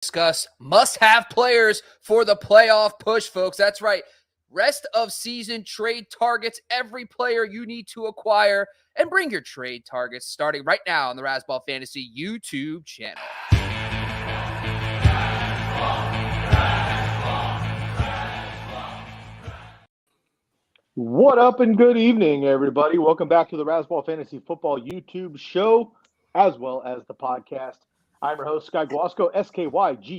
discuss must-have players for the playoff push, folks. That's right. Rest of season trade targets, every player you need to acquire, and bring your trade targets starting right now on the Razzball Fantasy YouTube channel. What up and good evening, everybody. Welcome back to the Razzball Fantasy Football YouTube show, as well as the podcast. I'm your host, Sky Guasco, Skyguasco.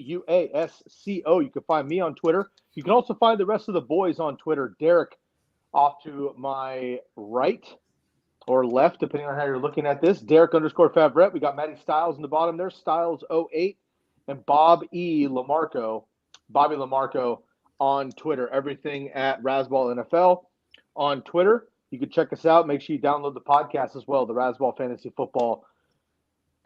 You can find me on Twitter. You can also find the rest of the boys on Twitter. Derek off to my right or left, depending on how you're looking at this. Derek _Favret. We got Matty Styles in the bottom there, Styles08, and Bobby Lamarco on Twitter. Everything at Razzball NFL on Twitter. You can check us out. Make sure you download the podcast as well, the Razzball Fantasy Football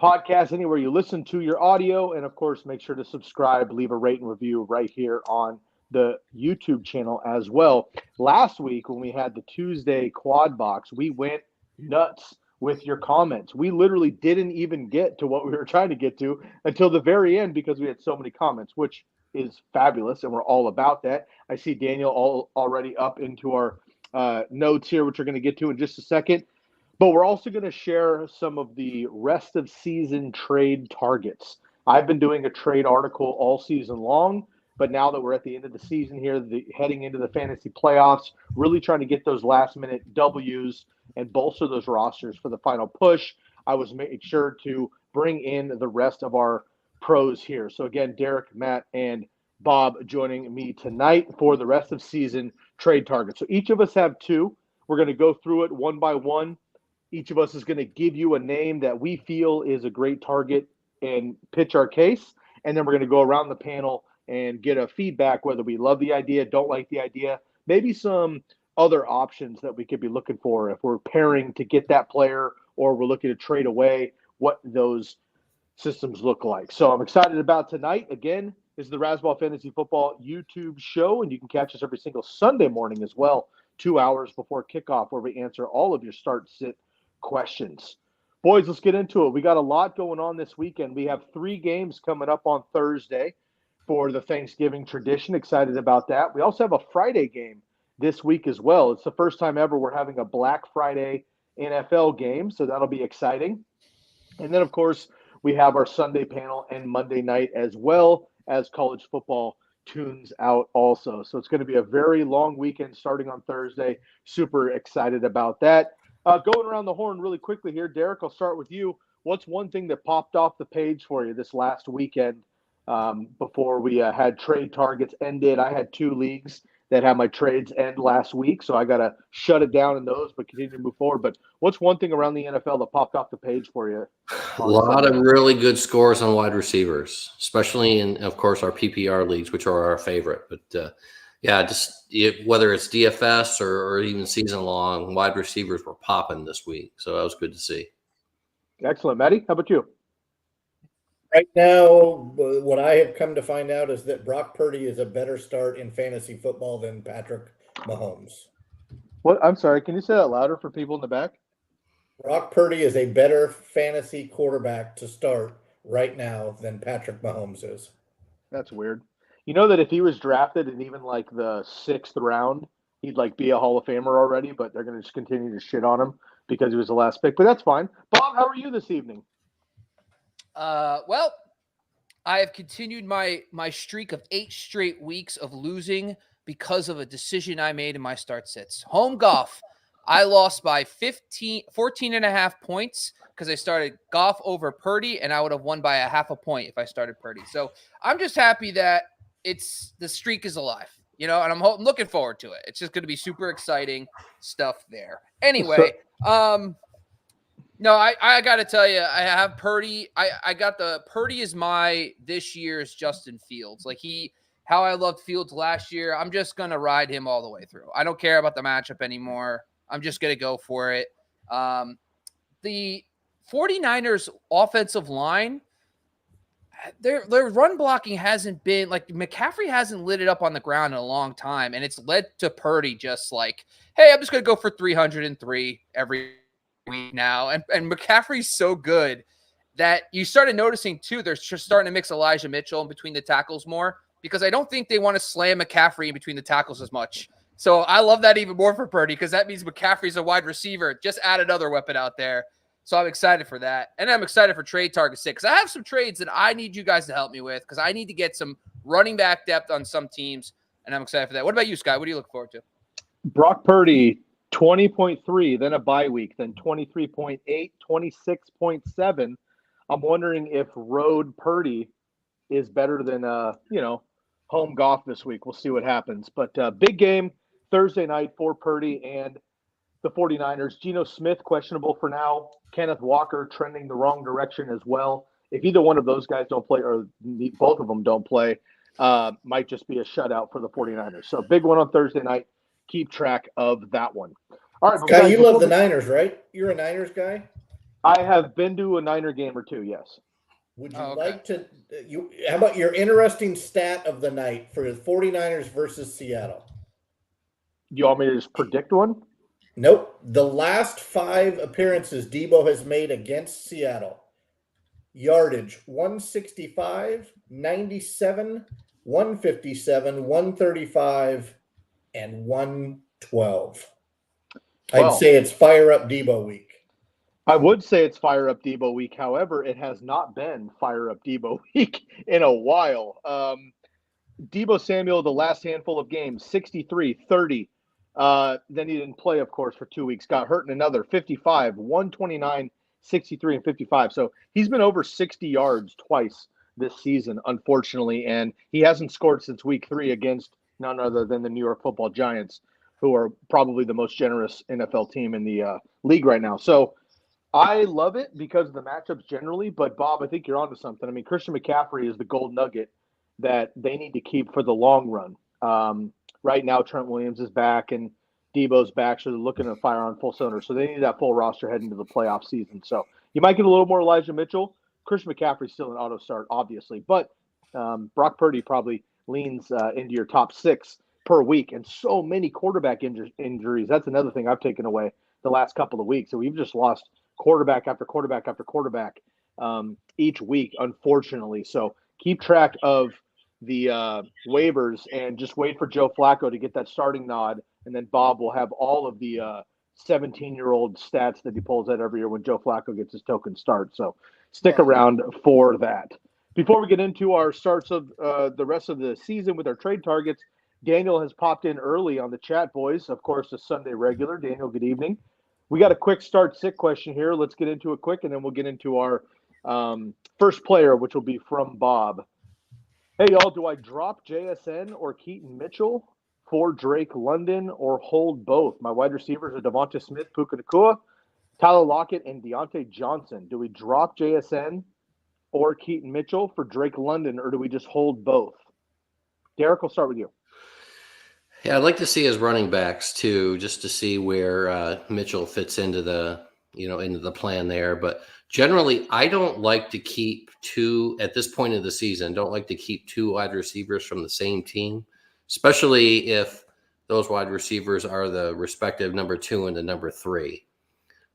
podcast, anywhere you listen to your audio. And, of course, make sure to subscribe, leave a rate and review right here on the YouTube channel as well. Last week when we had the Tuesday quad box, we went nuts with your comments. We literally didn't even get to what we were trying to get to until the very end because we had so many comments, which is fabulous, and we're all about that. I see Daniel already up into our notes here, which we're going to get to in just a second. But we're also going to share some of the rest of season trade targets. I've been doing a trade article all season long, but now that we're at the end of the season here, heading into the fantasy playoffs, really trying to get those last-minute W's and bolster those rosters for the final push, I was making sure to bring in the rest of our pros here. So again, Derek, Matt, and Bob joining me tonight for the rest of season trade targets. So each of us have two. We're going to go through it one by one. Each of us is going to give you a name that we feel is a great target and pitch our case. And then we're going to go around the panel and get a feedback, whether we love the idea, don't like the idea, maybe some other options that we could be looking for if we're pairing to get that player or we're looking to trade away, what those systems look like. So I'm excited about tonight. Again, this is the Razzball Fantasy Football YouTube show, and you can catch us every single Sunday morning as well, 2 hours before kickoff, where we answer all of your start-sit questions. Boys, let's get into it. We got a lot going on this weekend. We have 3 games coming up on Thursday for the Thanksgiving tradition. Excited about that. We also have a Friday game this week as well. It's the first time ever we're having a Black Friday NFL game, so that'll be exciting. And then, of course, we have our Sunday panel and Monday night as well as college football tunes out also. So it's going to be a very long weekend starting on Thursday. Super excited about that. Going around the horn really quickly here, Derek, I'll start with you. What's one thing that popped off the page for you this last weekend before we had trade targets ended? I had 2 leagues that had my trades end last week, so I got to shut it down in those, but continue to move forward. But what's one thing around the NFL that popped off the page for you? A lot of really good scores on wide receivers, especially in, of course, our PPR leagues, which are our favorite. But whether it's DFS or even season long, wide receivers were popping this week. So that was good to see. Excellent. Matty, how about you? Right now, what I have come to find out is that Brock Purdy is a better start in fantasy football than Patrick Mahomes. What? I'm sorry. Can you say that louder for people in the back? Brock Purdy is a better fantasy quarterback to start right now than Patrick Mahomes is. That's weird. You know that if he was drafted in even like the 6th round, he'd like be a Hall of Famer already, but they're going to just continue to shit on him because he was the last pick. But that's fine. Bob, how are you this evening? Well, I have continued my streak of 8 straight weeks of losing because of a decision I made in my start sits. Home golf. I lost by 14 and a half points because I started Goff over Purdy, and I would have won by a half a point if I started Purdy. So I'm just happy that the streak is alive, and I'm looking forward to it. It's just going to be super exciting stuff there. Anyway, no, I got to tell you, I have Purdy. I got Purdy is my this year's Justin Fields. Like how I loved Fields last year. I'm just going to ride him all the way through. I don't care about the matchup anymore. I'm just going to go for it. The 49ers offensive line, their run blocking hasn't been like McCaffrey hasn't lit it up on the ground in a long time. And it's led to Purdy just like, hey, I'm just going to go for 303 every week now. And McCaffrey's so good that you started noticing too, they're just starting to mix Elijah Mitchell in between the tackles more, because I don't think they want to slam McCaffrey in between the tackles as much. So I love that even more for Purdy, because that means McCaffrey's a wide receiver. Just add another weapon out there. So I'm excited for that. And I'm excited for trade targets because I have some trades that I need you guys to help me with, because I need to get some running back depth on some teams, and I'm excited for that. What about you, Scott? What do you look forward to? Brock Purdy, 20.3, then a bye week, then 23.8, 26.7. I'm wondering if road Purdy is better than, home golf this week. We'll see what happens. But big game Thursday night for Purdy and the 49ers. Geno Smith, questionable for now. Kenneth Walker trending the wrong direction as well. If either one of those guys don't play, or both of them don't play, might just be a shutout for the 49ers. So big one on Thursday night. Keep track of that one. All right, Scott, you love the Niners, right? You're a Niners guy? I have been to a Niner game or two, yes. Would you like to how about your interesting stat of the night for the 49ers versus Seattle? You want me to just predict one? Nope. The last 5 appearances Debo has made against Seattle. Yardage 165, 97, 157, 135, and 112. I'd say it's fire up Debo week. I would say it's fire up Debo week. However, it has not been fire up Debo week in a while. Debo Samuel, the last handful of games, 63, 30. Then he didn't play, of course, for 2 weeks. Got hurt in another 55, 129, 63, and 55. So he's been over 60 yards twice this season, unfortunately. And he hasn't scored since week 3 against none other than the New York Football Giants, who are probably the most generous NFL team in the league right now. So I love it because of the matchups generally, but Bob, I think you're onto something. I mean, Christian McCaffrey is the gold nugget that they need to keep for the long run. Right now, Trent Williams is back and Debo's back, so they're looking to fire on full cylinder. So they need that full roster heading into the playoff season. So you might get a little more Elijah Mitchell. Christian McCaffrey's still an auto start, obviously, but Brock Purdy probably leans into your top 6 per week. And so many quarterback injuries. That's another thing I've taken away the last couple of weeks. So we've just lost quarterback after quarterback after quarterback each week, unfortunately. So keep track of the waivers and just wait for Joe Flacco to get that starting nod. And then Bob will have all of the 17-year-old stats that he pulls out every year when Joe Flacco gets his token start. So stick around for that. Before we get into our starts of the rest of the season with our trade targets, Daniel has popped in early on the chat, boys. Of course, a Sunday regular. Daniel, good evening. We got a quick start sit question here. Let's get into it quick, and then we'll get into our first player, which will be from Bob. Hey, y'all, do I drop JSN or Keaton Mitchell for Drake London or hold both? My wide receivers are DeVonta Smith, Puka Nacua, Tyler Lockett, and Deontay Johnson. Do we drop JSN or Keaton Mitchell for Drake London, or do we just hold both? Derek, we'll start with you. Yeah, I'd like to see his running backs too, just to see where Mitchell fits into the plan there. But generally, I don't like to keep 2 at this point of the season. Don't like to keep 2 wide receivers from the same team, especially if those wide receivers are the respective number 2 and the number 3,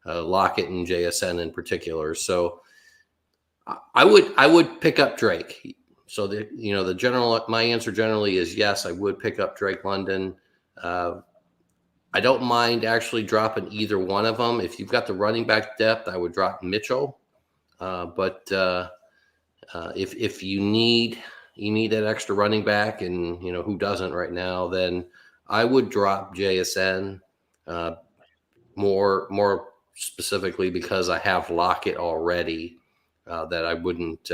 Lockett and JSN in particular. So I would pick up Drake. So my answer generally is yes, I would pick up Drake London. I don't mind actually dropping either one of them. If you've got the running back depth, I would drop Mitchell. But if you need that extra running back, and who doesn't right now, then I would drop JSN more specifically because I have Lockett already. That I wouldn't.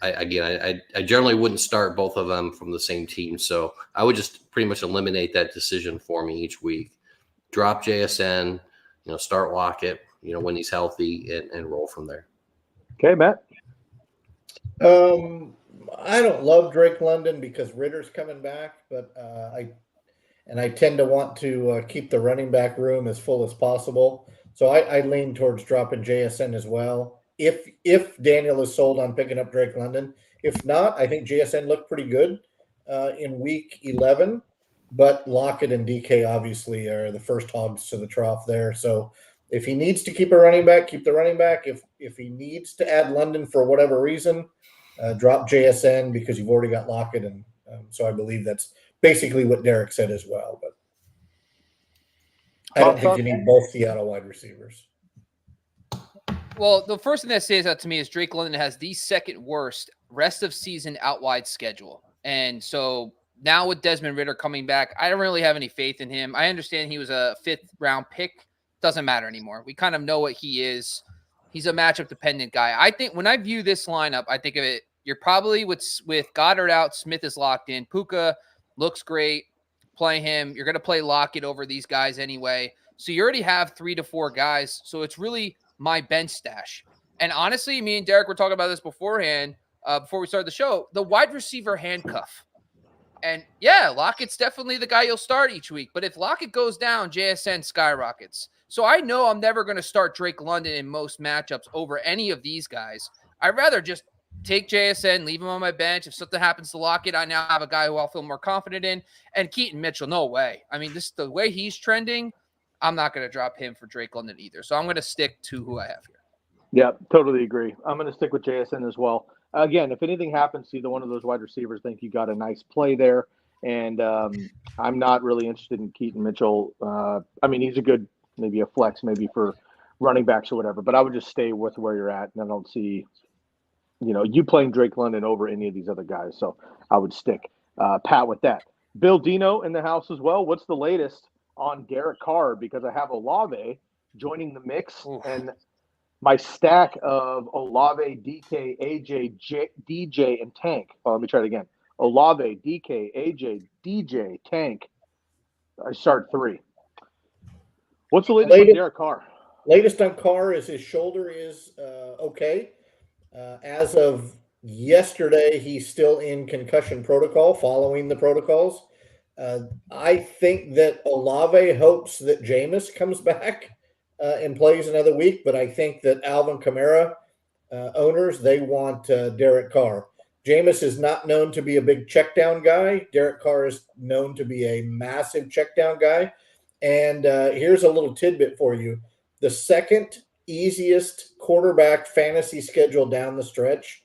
I generally wouldn't start both of them from the same team, so I would just pretty much eliminate that decision for me each week. Drop JSN, start Lockett, when he's healthy, and roll from there. Okay, Matt. I don't love Drake London because Ritter's coming back, but I tend to want to keep the running back room as full as possible. So I lean towards dropping JSN as well. If Daniel is sold on picking up Drake London. If not, I think JSN looked pretty good in week 11, but Lockett and DK obviously are the first hogs to the trough there. So if he needs to keep a running back, keep the running back. if he needs to add London for whatever reason, drop JSN because you've already got Lockett. And so I believe that's basically what Derek said as well. But I don't think you need both Seattle wide receivers. Well, the first thing that stands out to me is Drake London has the second worst rest of season out wide schedule. And so now with Desmond Ridder coming back, I don't really have any faith in him. I understand he was a 5th round pick. Doesn't matter anymore. We kind of know what he is. He's a matchup dependent guy. I think when I view this lineup, I think of it, you're probably with Goddard out, Smith is locked in. Puka looks great. Play him. You're going to play Lockett over these guys anyway. So you already have 3 to 4 guys. So it's really my bench stash. And honestly, me and Derek were talking about this beforehand, before we started the show, the wide receiver handcuff. And yeah, Lockett's definitely the guy you'll start each week. But if Lockett goes down, JSN skyrockets. So I know I'm never going to start Drake London in most matchups over any of these guys. I'd rather just take JSN, leave him on my bench. If something happens to Lockett, I now have a guy who I'll feel more confident in. And Keaton Mitchell, no way. I mean, this the way he's trending, I'm not going to drop him for Drake London either. So I'm going to stick to who I have here. Yeah, totally agree. I'm going to stick with JSN as well. Again, if anything happens to either one of those wide receivers, I think you got a nice play there. And I'm not really interested in Keaton Mitchell. I mean, he's a good, maybe a flex, maybe for running backs or whatever. But I would just stay with where you're at. And I don't see, you playing Drake London over any of these other guys. So I would stick pat with that. Bill Dino in the house as well. What's the latest on Derek Carr? Because I have Olave joining the mix. Oof. And my stack of Olave, DK, AJ, DJ, and Tank. Oh, let me try it again. Olave, DK, AJ, DJ, Tank. I start 3. What's the latest on Derek Carr? Latest on Carr is his shoulder is okay. As of yesterday, he's still in concussion protocol, following the protocols. I think that Olave hopes that Jameis comes back and plays another week, but I think that Alvin Kamara owners, they want Derek Carr. Jameis is not known to be a big check down guy. Derek Carr is known to be a massive check down guy. And here's a little tidbit for you. The second easiest quarterback fantasy schedule down the stretch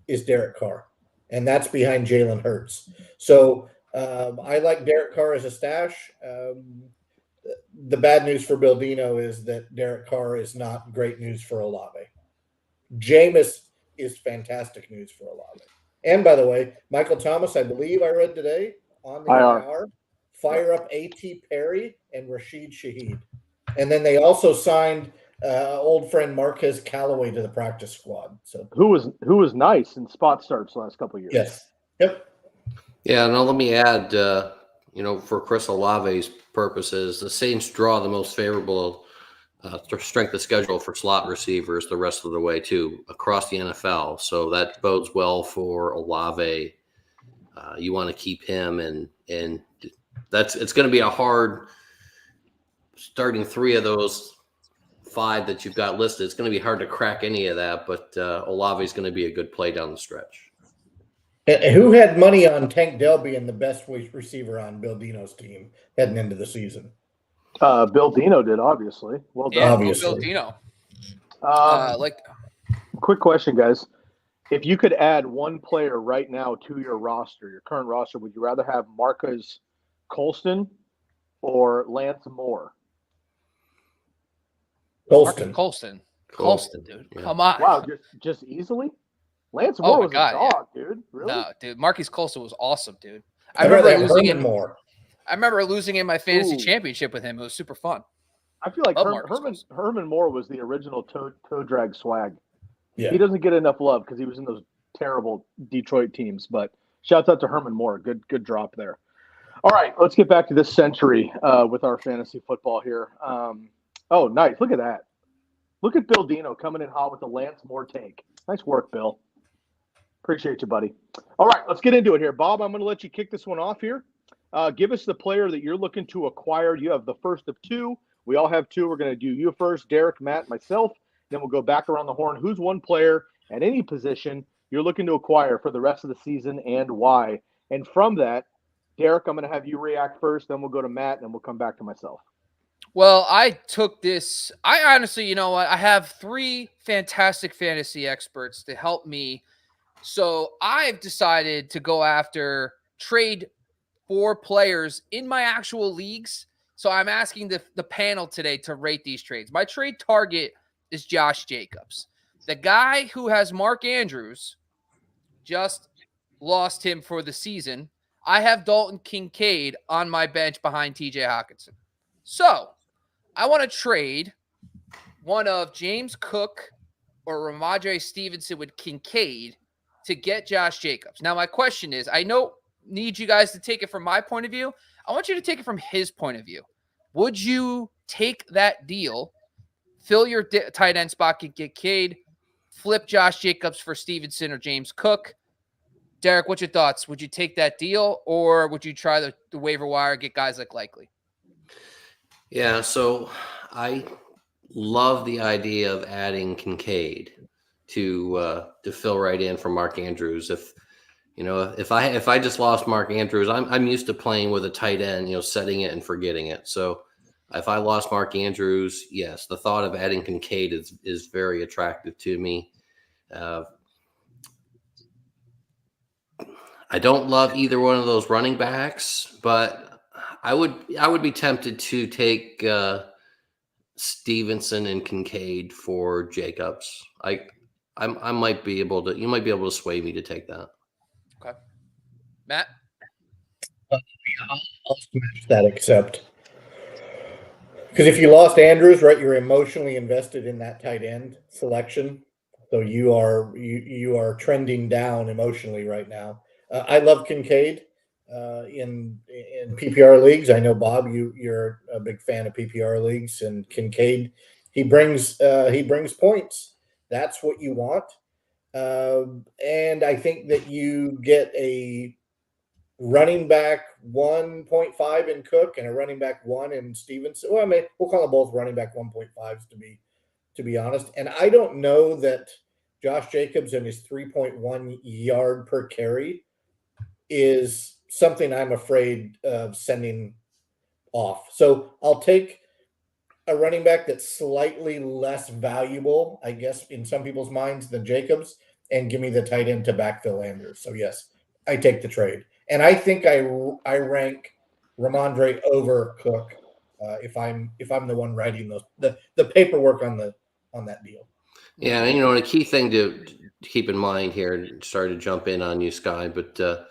is Derek Carr. And that's behind Jalen Hurts. So I like Derek Carr as a stash. The bad news for Bill Dino is that Derek Carr is not great news for Olave. Jameis is fantastic news for Olave. And by the way, Michael Thomas, I believe I read today on the IR, fire up A.T. Perry and Rashid Shaheed. And then they also signed old friend Marquez Callaway to the practice squad. So who was nice in spot starts the last couple of years. Yes. Yep. Yeah, now let me add, for Chris Olave's purposes, the Saints draw the most favorable strength of schedule for slot receivers the rest of the way too across the NFL. So that bodes well for Olave. You want to keep him, and it's going to be a hard starting 3 of those 5 that you've got listed. It's going to be hard to crack any of that, but Olave is going to be a good play down the stretch. And who had money on Tank Dell being the best receiver on Bill Dino's team heading into the season? Bill Dino did, obviously. Well done. Yeah, obviously. Bill Dino. Quick question, guys. If you could add one player right now to your roster, your current roster, would you rather have Marcus Colston or Lance Moore? Colston, dude. Yeah. Come on. Wow, just easily? Lance Moore was a dog, dude. Really? No, dude. Marquise Colston was awesome, dude. I remember losing in my fantasy championship with him. It was super fun. I feel like Herman Moore was the original toe drag swag. Yeah. He doesn't get enough love because he was in those terrible Detroit teams. But shouts out to Herman Moore. Good drop there. All right, let's get back to this century with our fantasy football here. Oh, nice. Look at that. Look at Bill Dino coming in hot with the Lance Moore take. Nice work, Bill. Appreciate you, buddy. All right, let's get into it here. Bob, I'm going to let you kick this one off here. Give us the player that you're looking to acquire. You have the first of 2. We all have 2. We're going to do you first, Derek, Matt, myself. Then we'll go back around the horn. Who's one player at any position you're looking to acquire for the rest of the season and why? And from that, Derek, I'm going to have you react first. Then we'll go to Matt, and then we'll come back to myself. Well, I took this. I honestly, you know what? I have 3 fantastic fantasy experts to help me. So I've decided to go after trade 4 players in my actual leagues. So I'm asking the panel today to rate these trades. My trade target is Josh Jacobs. The guy who has Mark Andrews just lost him for the season. I have Dalton Kincaid on my bench behind TJ Hawkinson. So I want to trade one of James Cook or Ramondre Stevenson with Kincaid to get Josh Jacobs. Now, my question is, I need you guys to take it from my point of view. I want you to take it from his point of view. Would you take that deal, fill your tight end spot, get Kincaid, flip Josh Jacobs for Stevenson or James Cook? Derek, what's your thoughts? Would you take that deal, or would you try the waiver wire, get guys like Likely? Yeah, so I love the idea of adding Kincaid to fill right in for Mark Andrews. If I just lost Mark Andrews, I'm used to playing with a tight end, setting it and forgetting it. So if I lost Mark Andrews, yes, the thought of adding Kincaid is very attractive to me. I don't love either one of those running backs, but I would be tempted to take Stevenson and Kincaid for Jacobs. I might be able to. You might be able to sway me to take that. Okay, Matt. I'll smash that accept. Because if you lost Andrews, right, you're emotionally invested in that tight end selection, so you are trending down emotionally right now. I love Kincaid in PPR leagues. I know, Bob, you're a big fan of PPR leagues, and Kincaid, he brings points. That's what you want, and I think that you get a running back 1.5 in Cook and a running back 1 in Stevenson. Well, I mean, we'll call them both running back 1.5s to be honest. And I don't know that Josh Jacobs and his 3.1 yard per carry is something I'm afraid of sending off. So I'll take a running back that's slightly less valuable, I guess, in some people's minds than Jacobs, and give me the tight end to backfill Andrews. So yes, I take the trade. And I think I rank Ramondre over Cook if I'm the one writing the paperwork on that deal. Yeah, and the key thing to keep in mind here, sorry to jump in on you, Sky, but the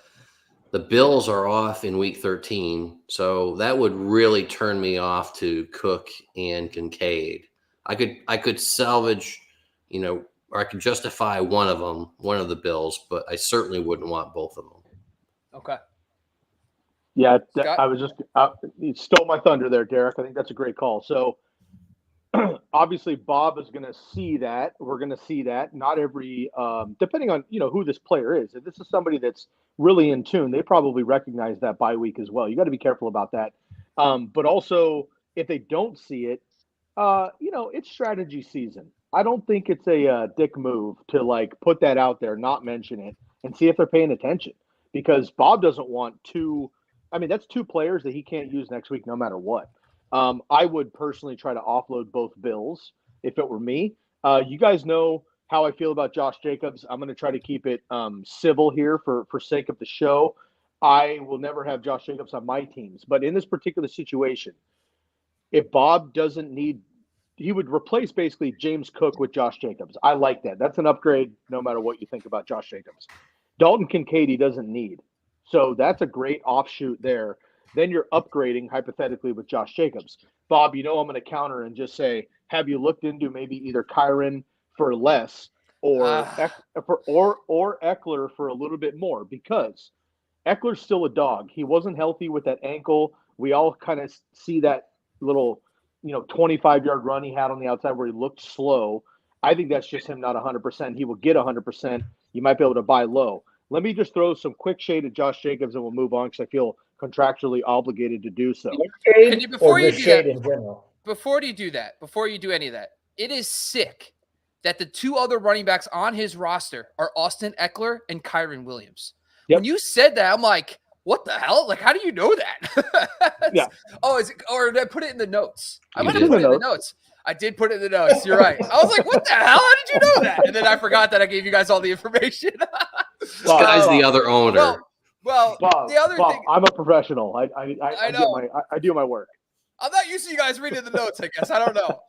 Bills are off in week 13, so that would really turn me off to Cook and Kincaid. I could salvage, or I could justify one of the Bills, but I certainly wouldn't want both of them. Okay. Yeah, I was just you stole my thunder there, Derek. I think that's a great call. So obviously Bob is going to see that. We're going to see that. Not every depending on who this player is. If this is somebody that's really in tune, they probably recognize that bye week as well. You got to be careful about that. But also, if they don't see it, it's strategy season. I don't think it's a dick move to put that out there, not mention it, and see if they're paying attention. Because Bob doesn't want that's 2 players that he can't use next week no matter what. I would personally try to offload both Bills if it were me. You guys know how I feel about Josh Jacobs. I'm going to try to keep it civil here for sake of the show. I will never have Josh Jacobs on my teams. But in this particular situation, if Bob doesn't need – he would replace basically James Cook with Josh Jacobs. I like that. That's an upgrade no matter what you think about Josh Jacobs. Dalton Kincaid he doesn't need. So that's a great offshoot there. Then you're upgrading hypothetically with Josh Jacobs. Bob, I'm going to counter and just say, have you looked into maybe either Kyron for less or Eckler for a little bit more? Because Eckler's still a dog. He wasn't healthy with that ankle. We all kind of see that little, 25-yard run he had on the outside where he looked slow. I think that's just him not 100%. He will get 100%. You might be able to buy low. Let me just throw some quick shade at Josh Jacobs and we'll move on because I feel contractually obligated to do so. Before you do any of that, it is sick that the 2 other running backs on his roster are Austin Eckler and Kyron Williams. Yep. When you said that, I'm like, what the hell? Like, how do you know that? Yeah. Oh, is it? Or did I put it in the notes? I You might did. have put it in the notes. I did put it in the notes. You're right. I was like, what the hell? How did you know that? And then I forgot that I gave you guys all the information. This guy's the other owner. Well, Bob, the other thing, I'm a professional. I know. I do my work. I'm not used to you guys reading the notes, I guess. I don't know.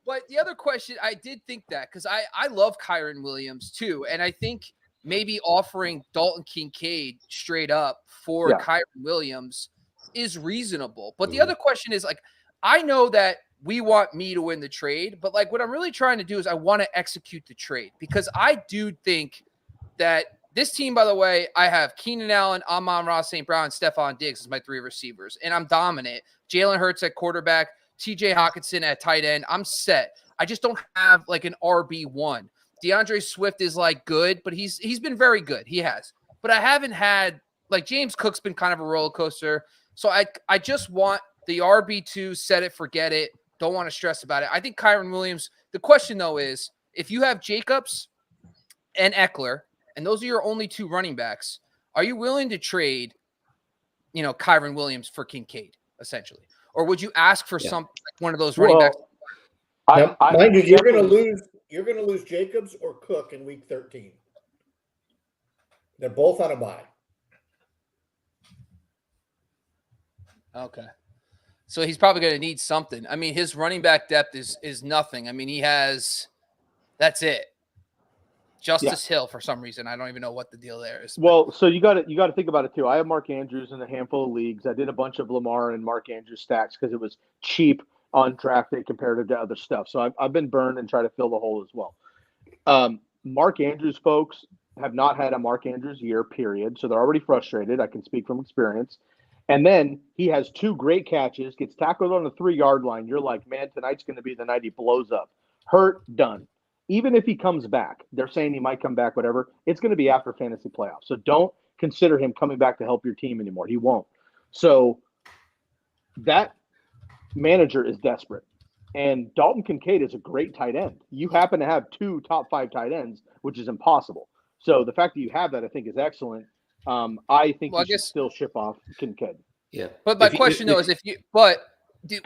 But the other question, I did think that because I love Kyren Williams too. And I think maybe offering Dalton Kincaid straight up for Kyren Williams is reasonable. But the other question is, like, I know that we want me to win the trade, but like what I'm really trying to do is I want to execute the trade because I do think that this team, by the way, I have Keenan Allen, Amon-Ra St. Brown, and Stephon Diggs as my 3 receivers, and I'm dominant. Jalen Hurts at quarterback, TJ Hockenson at tight end. I'm set. I just don't have like an RB1. DeAndre Swift is like good, but he's been very good. He has. But I haven't had like James Cook's been kind of a roller coaster. So I just want the RB2, set it, forget it. Don't want to stress about it. I think Kyren Williams, the question though is if you have Jacobs and Eckler, and those are your only 2 running backs, are you willing to trade, Kyren Williams for Kincaid, essentially? Or would you ask for some like one of those running backs? Mind you, you're going to lose Jacobs or Cook in week 13. They're both on a bye. Okay. So he's probably going to need something. I mean, his running back depth is nothing. I mean, that's it. Justice Hill for some reason. I don't even know what the deal there is. Well, so you got to think about it too. I have Mark Andrews in a handful of leagues. I did a bunch of Lamar and Mark Andrews stacks because it was cheap undrafted compared to other stuff. So I've been burned and try to fill the hole as well. Mark Andrews folks have not had a Mark Andrews year, period. So they're already frustrated. I can speak from experience. And then he has 2 great catches, gets tackled on the 3-yard line. You're like, man, tonight's going to be the night he blows up. Hurt, done. Even if he comes back, they're saying he might come back, whatever. It's going to be after fantasy playoffs. So don't consider him coming back to help your team anymore. He won't. So that manager is desperate. And Dalton Kincaid is a great tight end. You happen to have 2 top 5 tight ends, which is impossible. So the fact that you have that, I think, is excellent. I think you should still ship off Kincaid. Yeah. But my question, though, is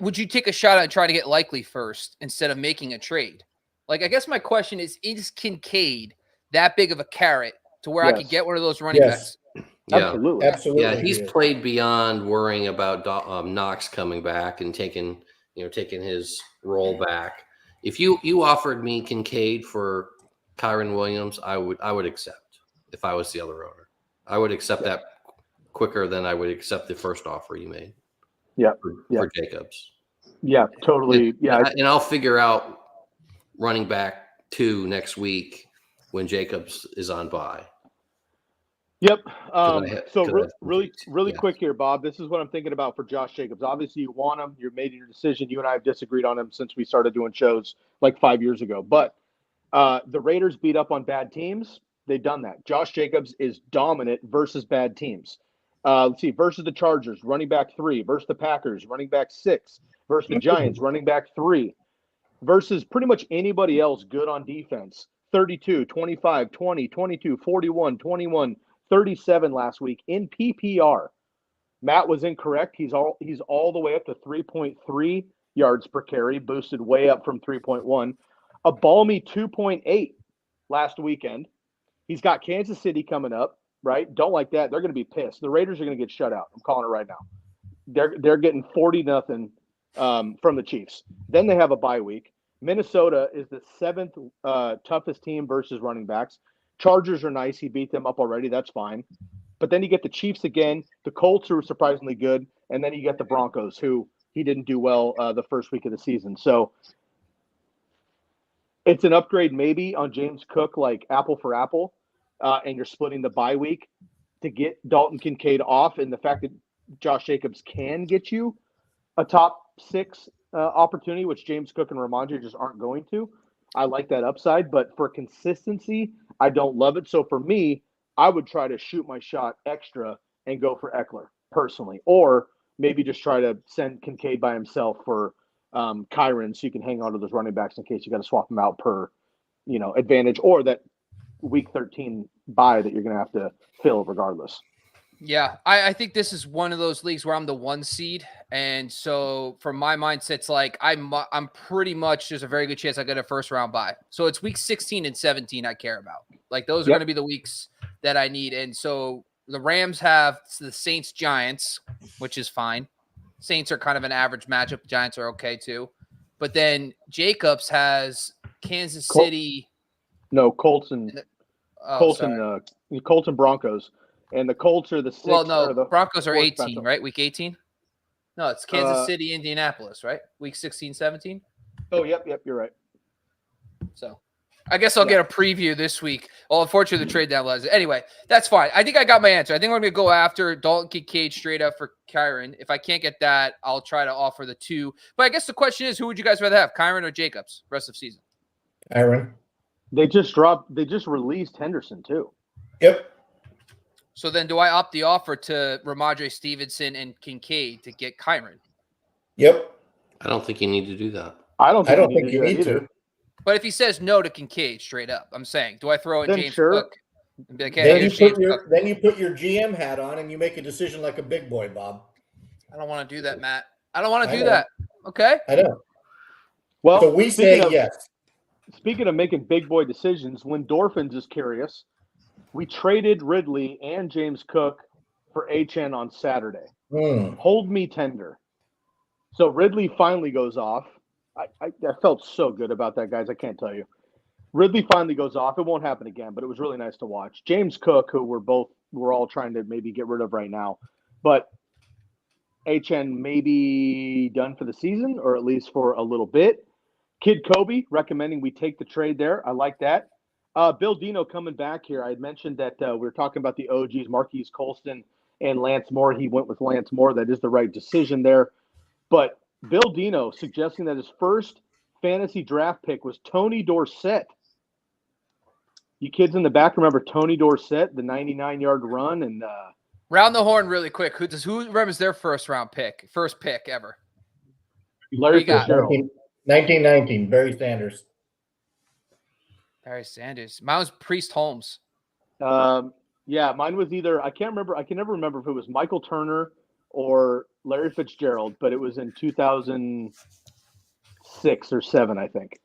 would you take a shot at trying to get Likely first instead of making a trade? Like, I guess my question is Kincaid that big of a carrot to where I could get one of those running backs? Yeah, absolutely. Yeah, he's played beyond worrying about Knox coming back and taking his role back. If you offered me Kincaid for Kyren Williams, I would accept if I was the other owner. I would accept that quicker than I would accept the first offer you made. Yeah, for Jacobs. Yeah, totally. And I'll figure out running back 2 next week when Jacobs is on bye. Yep. Really quick here, Bob. This is what I'm thinking about for Josh Jacobs. Obviously, you want him. You made your decision. You and I have disagreed on him since we started doing shows like 5 years ago. But the Raiders beat up on bad teams. They've done that. Josh Jacobs is dominant versus bad teams. Let's see. Versus the Chargers, running back 3. Versus the Packers, running back 6. Versus the Giants, running back 3. Versus pretty much anybody else good on defense. 32, 25, 20, 22, 41, 21, 37 last week in PPR. Matt was incorrect. He's all the way up to 3.3 yards per carry, boosted way up from 3.1. A balmy 2.8 last weekend. He's got Kansas City coming up, right? Don't like that. They're going to be pissed. The Raiders are going to get shut out. I'm calling it right now. They're getting 40-0 from the Chiefs. Then they have a bye week. Minnesota is the 7th toughest team versus running backs. Chargers are nice. He beat them up already. That's fine. But then you get the Chiefs again. The Colts are surprisingly good. And then you get the Broncos, who he didn't do well the first week of the season. So it's an upgrade maybe on James Cook, like apple for apple. And you're splitting the bye week to get Dalton Kincaid off. And the fact that Josh Jacobs can get you a top 6 opportunity, which James Cook and Ramondre just aren't going to. I like that upside, but for consistency, I don't love it. So for me, I would try to shoot my shot extra and go for Eckler personally, or maybe just try to send Kincaid by himself for Kyren so you can hang on to those running backs in case you got to swap them out per, advantage, or that week 13 bye that you're going to have to fill regardless. Yeah, I think this is one of those leagues where I'm the 1 seed, and so from my mindset, it's like I'm pretty much there's a very good chance I get a first round bye. So it's week 16 and 17 I care about. Like those are going to be the weeks that I need, and so the Rams have the Saints Giants, which is fine. Saints are kind of an average matchup. Giants are okay too, but then Jacobs has Kansas City. No, Colts and Colts and Broncos. And the Colts are the 6th. Well, no, the Broncos are 18, battle. right? Week 18? No, it's Kansas City, Indianapolis, right? Week 16, 17? Oh, yep, you're right. So I guess I'll get a preview this week. Well, unfortunately, the trade deadline. Anyway, that's fine. I think I got my answer. I think I'm going to go after Dalton Kincaid straight up for Kyron. If I can't get that, I'll try to offer the 2. But I guess the question is, who would you guys rather have, Kyron or Jacobs, rest of season? Kyron. They just released Henderson, too. Yep. So then do I opt the offer to Ramondre Stevenson and Kincaid to get Kyron? Yep. I don't think you need to do that. I don't think you need to. But if he says no to Kincaid straight up, I'm saying, do I throw in James Cook? And be like, hey, then you put your GM hat on and you make a decision like a big boy, Bob. I don't want to do that, Matt. I don't want to do that. Okay? I know. Well, so we say yes. Speaking of making big boy decisions, when Dolphins is curious, we traded Ridley and James Cook for HN on Saturday. Hold me tender. So Ridley finally goes off. I felt so good about that, guys. I can't tell you. Ridley finally goes off. It won't happen again, but it was really nice to watch. James Cook, who we're all trying to maybe get rid of right now, but HN may be done for the season or at least for a little bit. Kid Kobe recommending we take the trade there. I like that. Bill Dino coming back here. I had mentioned that we were talking about the OGs, Marquise Colston and Lance Moore. He went with Lance Moore. That is the right decision there. But Bill Dino suggesting that his first fantasy draft pick was Tony Dorsett. You kids in the back remember Tony Dorsett, the 99-yard run? And round the horn really quick. Who remembers their first pick ever? Larry Fitzgerald. 1919, Barry Sanders. Barry Sanders. Mine was Priest Holmes. Yeah, mine was either I can never remember if it was Michael Turner or Larry Fitzgerald, but it was in 2006 or 7, I think.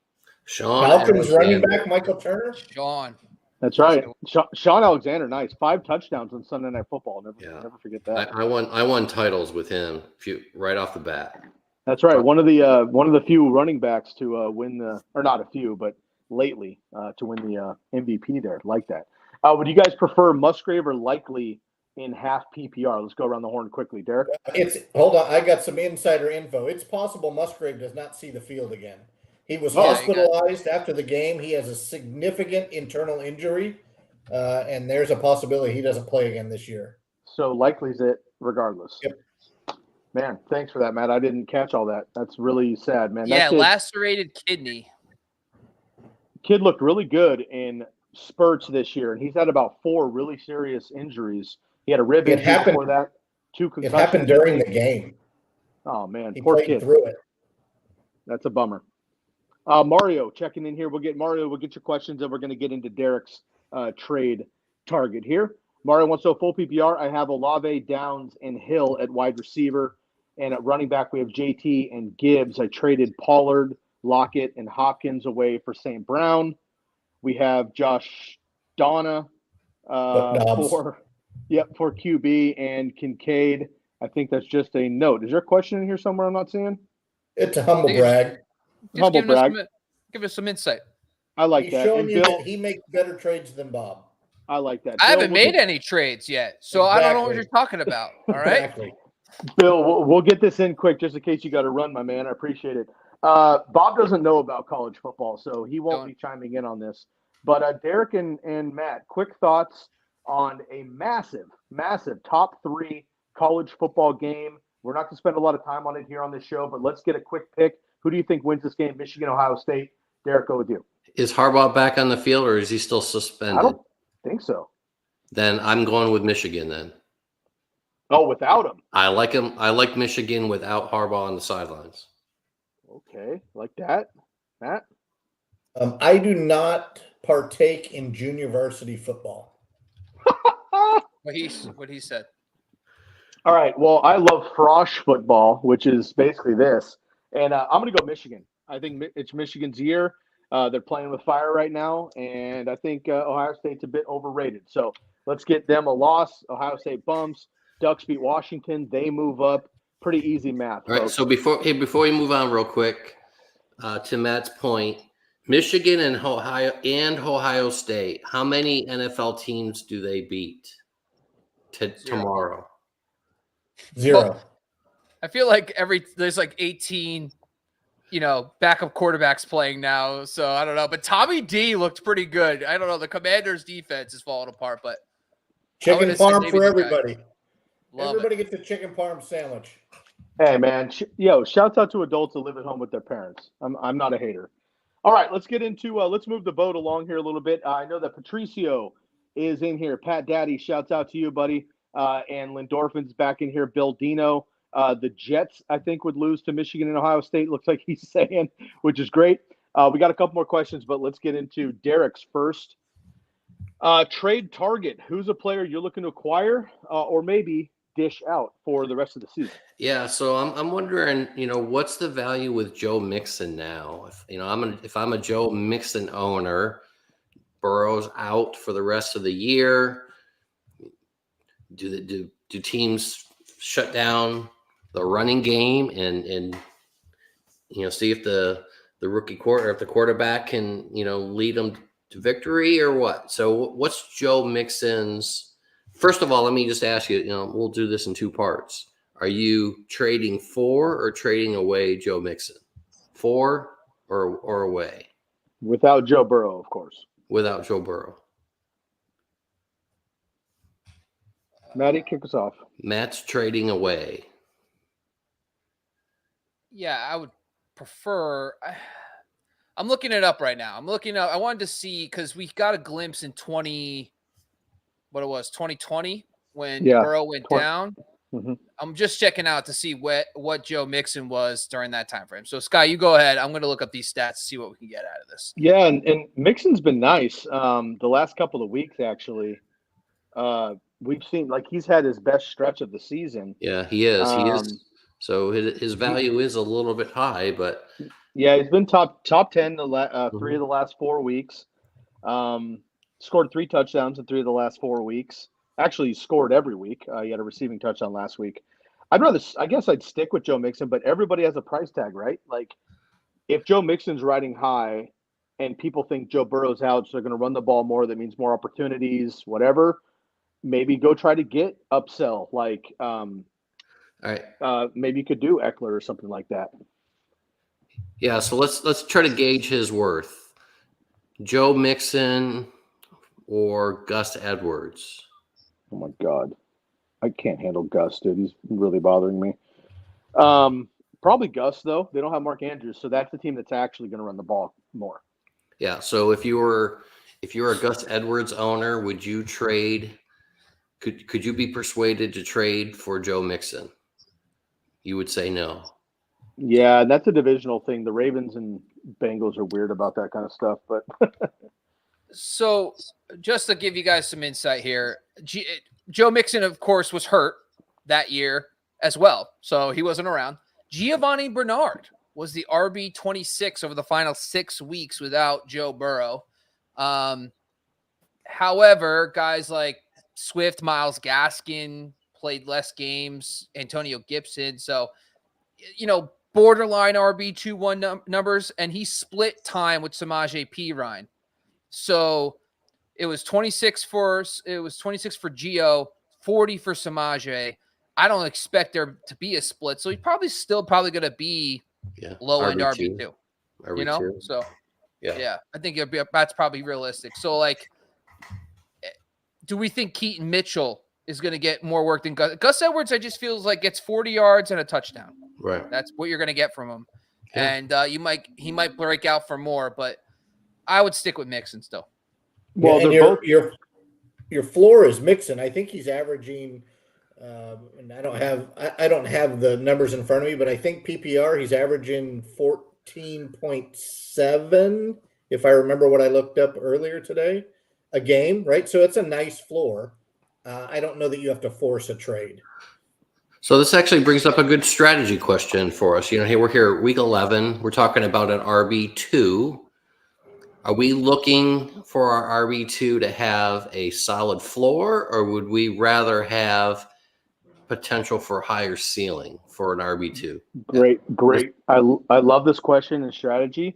Falcons running back Michael Turner. Sean. That's right. Sean Alexander, nice. 5 touchdowns on Sunday Night Football. Never forget that. I won titles with him right off the bat. That's right. One of the few running backs to win not a few, but lately to win the MVP there. Like that. Would you guys prefer Musgrave or Likely in half PPR? Let's go around the horn quickly, Derek. Hold on. I got some insider info. It's possible Musgrave does not see the field again. He was hospitalized after the game. He has a significant internal injury, and there's a possibility he doesn't play again this year. So Likely's it regardless. Yep. Man, thanks for that, Matt. I didn't catch all that. That's really sad, man. Yeah, lacerated kidney. Kid looked really good in spurts this year, and he's had about 4 really serious injuries. He had a rib injury before that, 2 concussions. It happened during the game. Oh, man. He Poor played kid. through it. That's a bummer. Mario checking in here. We'll get your questions, and we're going to get into Derek's trade target here. Mario wants to know full PPR. I have Olave, Downs, and Hill at wide receiver. And at running back, we have JT and Gibbs. I traded Pollard, Lockett, and Hopkins away for St. Brown. We have Josh Donna for QB and Kincaid. I think that's just a note. Is there a question in here somewhere I'm not seeing? It's a humble brag. Humble brag. Give us some insight. I like He's that. showing And you Bill, that he makes better trades than Bob. I like that. I haven't made any trades yet, so I don't know what you're talking about. All right. Exactly. Bill, we'll get this in quick just in case you got to run, my man. I appreciate it. Bob doesn't know about college football, so he won't be chiming in on this. But Derek and Matt, quick thoughts on a massive top 3 college football game. We're not going to spend a lot of time on it here on this show, but let's get a quick pick. Who do you think wins this game? Michigan, Ohio State. Derek, go with you. Is Harbaugh back on the field, or is he still suspended? I don't think so. Then I'm going with Michigan then. Oh, without him? I like him. I like Michigan without Harbaugh on the sidelines. Okay, like that. Matt? I do not partake in junior varsity football. What he said. All right. Well, I love frosh football, which is basically this. And I'm going to go Michigan. I think it's Michigan's year. They're playing with fire right now. And I think Ohio State's a bit overrated. So let's get them a loss. Ohio State bumps. Ducks beat Washington. They move up. Pretty easy math. All right. Folks. So before we move on real quick, to Matt's point, Michigan and Ohio State, how many NFL teams do they beat tomorrow? 0. Well, I feel like there's like 18, backup quarterbacks playing now. So I don't know. But Tommy D looked pretty good. I don't know. The Commanders' defense is falling apart, but Chicken parm for everybody. Everybody gets a chicken parm sandwich. Hey, man. Shouts out to adults that live at home with their parents. I'm not a hater. All right, let's get into let's move the boat along here a little bit. I know that Patricio is in here. Pat Daddy, shouts out to you, buddy. And Lindorfin's back in here. Bill Dino. The Jets, I think, would lose to Michigan and Ohio State. Looks like he's saying, which is great. We got a couple more questions, but let's get into Derek's first. Trade target. Who's a player you're looking to acquire or maybe dish out for the rest of the season? Yeah, so I'm wondering, what's the value with Joe Mixon now? If I'm a Joe Mixon owner, Burrow's out for the rest of the year. Do teams shut down the running game and see if the rookie if the quarterback can lead them to victory or what? So what's Joe Mixon's? First of all, let me just ask you. We'll do this in two parts. Are you trading for or trading away Joe Mixon? For or away? Without Joe Burrow, of course. Without Joe Burrow. Matty, kick us off. Matt's trading away. Yeah, I would prefer. I'm looking it up right now. I wanted to see because we got a glimpse in 2020 when Burrow went down. Mm-hmm. I'm just checking out to see what Joe Mixon was during that time frame. So, Sky, you go ahead. I'm going to look up these stats to see what we can get out of this. Yeah, and Mixon's been nice the last couple of weeks, actually. We've seen he's had his best stretch of the season. Yeah, he is. He is. So his value is a little bit high, but yeah, he's been top 10 3 of the last 4 weeks. Scored 3 touchdowns in 3 of the last 4 weeks. Actually, he scored every week. He had a receiving touchdown last week. I guess I'd stick with Joe Mixon, but everybody has a price tag, right? Like, if Joe Mixon's riding high and people think Joe Burrow's out, so they're going to run the ball more, that means more opportunities, whatever. Maybe go try to get upsell, all right. Maybe you could do Eckler or something like that. Yeah, so let's try to gauge his worth. Joe Mixon or Gus Edwards? Oh my God, I can't handle Gus, dude. He's really bothering me. Probably Gus though. They don't have Mark Andrews, so that's the team that's actually going to run the ball more. Yeah. So if you were a Gus Edwards owner, would you trade? Could you be persuaded to trade for Joe Mixon? You would say no. Yeah, that's a divisional thing. The Ravens and Bengals are weird about that kind of stuff, but. So just to give you guys some insight here, Joe Mixon, of course, was hurt that year as well, so he wasn't around. Giovanni Bernard was the RB26 over the final 6 weeks without Joe Burrow. However, guys like Swift, Myles Gaskin played less games, Antonio Gibson, so, borderline RB21 numbers, and he split time with Samaje Perine. So it was 26 for Gio, 40 for Samaje. I don't expect there to be a split, so he's probably going to be low end RB2. So yeah, I think that's probably realistic. So do we think Keaton Mitchell is going to get more work than Gus Edwards? I just feels like gets 40 yards and a touchdown. Right, that's what you're going to get from him, and he might break out for more, but I would stick with Mixon still. Well, your floor is Mixon. I think he's averaging, and I don't have the numbers in front of me, but I think PPR he's averaging 14.7, if I remember what I looked up earlier today, a game, right? So it's a nice floor. I don't know that you have to force a trade. So this actually brings up a good strategy question for us. Hey, we're here week 11. We're talking about an RB2. Are we looking for our RB2 to have a solid floor, or would we rather have potential for higher ceiling for an RB2? Great. I love this question and strategy.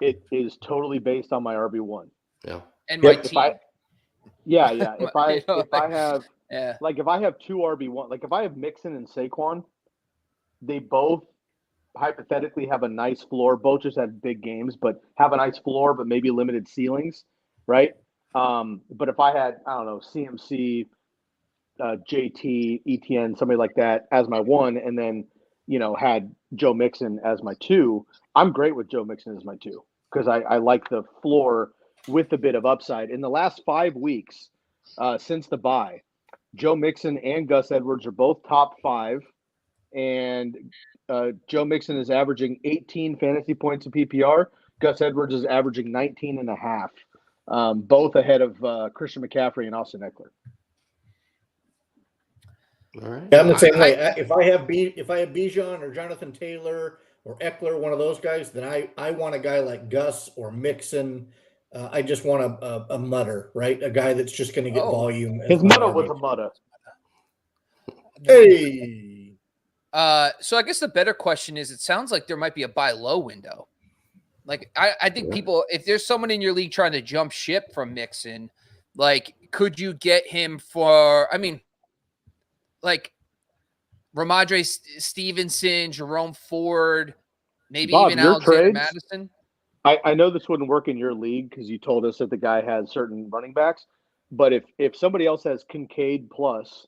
It is totally based on my RB1. Yeah. And my team. If I have yeah. like if I have two RB1, like if I have Mixon and Saquon, they both hypothetically have a nice floor. Both just have big games, but have a nice floor, but maybe limited ceilings, right? But if I had, I don't know, CMC, JT, ETN, somebody like that as my one, and then had Joe Mixon as my two, I'm great with Joe Mixon as my two because I like the floor with a bit of upside. In the last 5 weeks since the bye, Joe Mixon and Gus Edwards are both top 5, and Joe Mixon is averaging 18 fantasy points in PPR. Gus Edwards is averaging 19.5, both ahead of Christian McCaffrey and Austin Eckler. All right. Yeah, I'm the same way. If I have Bijan or Jonathan Taylor or Eckler, one of those guys, then I want a guy like Gus or Mixon. I just want a mutter, right? A guy that's just going to get volume. His mutter was a mutter. Hey. So I guess the better question is, it sounds like there might be a buy low window. Like I think people, if there's someone in your league trying to jump ship from Mixon, like could you get him for? I mean, like Ramondre Stevenson, Jerome Ford, maybe Bob, even your Alexander trades? Madison. I know this wouldn't work in your league because you told us that the guy has certain running backs, but if somebody else has Kincaid plus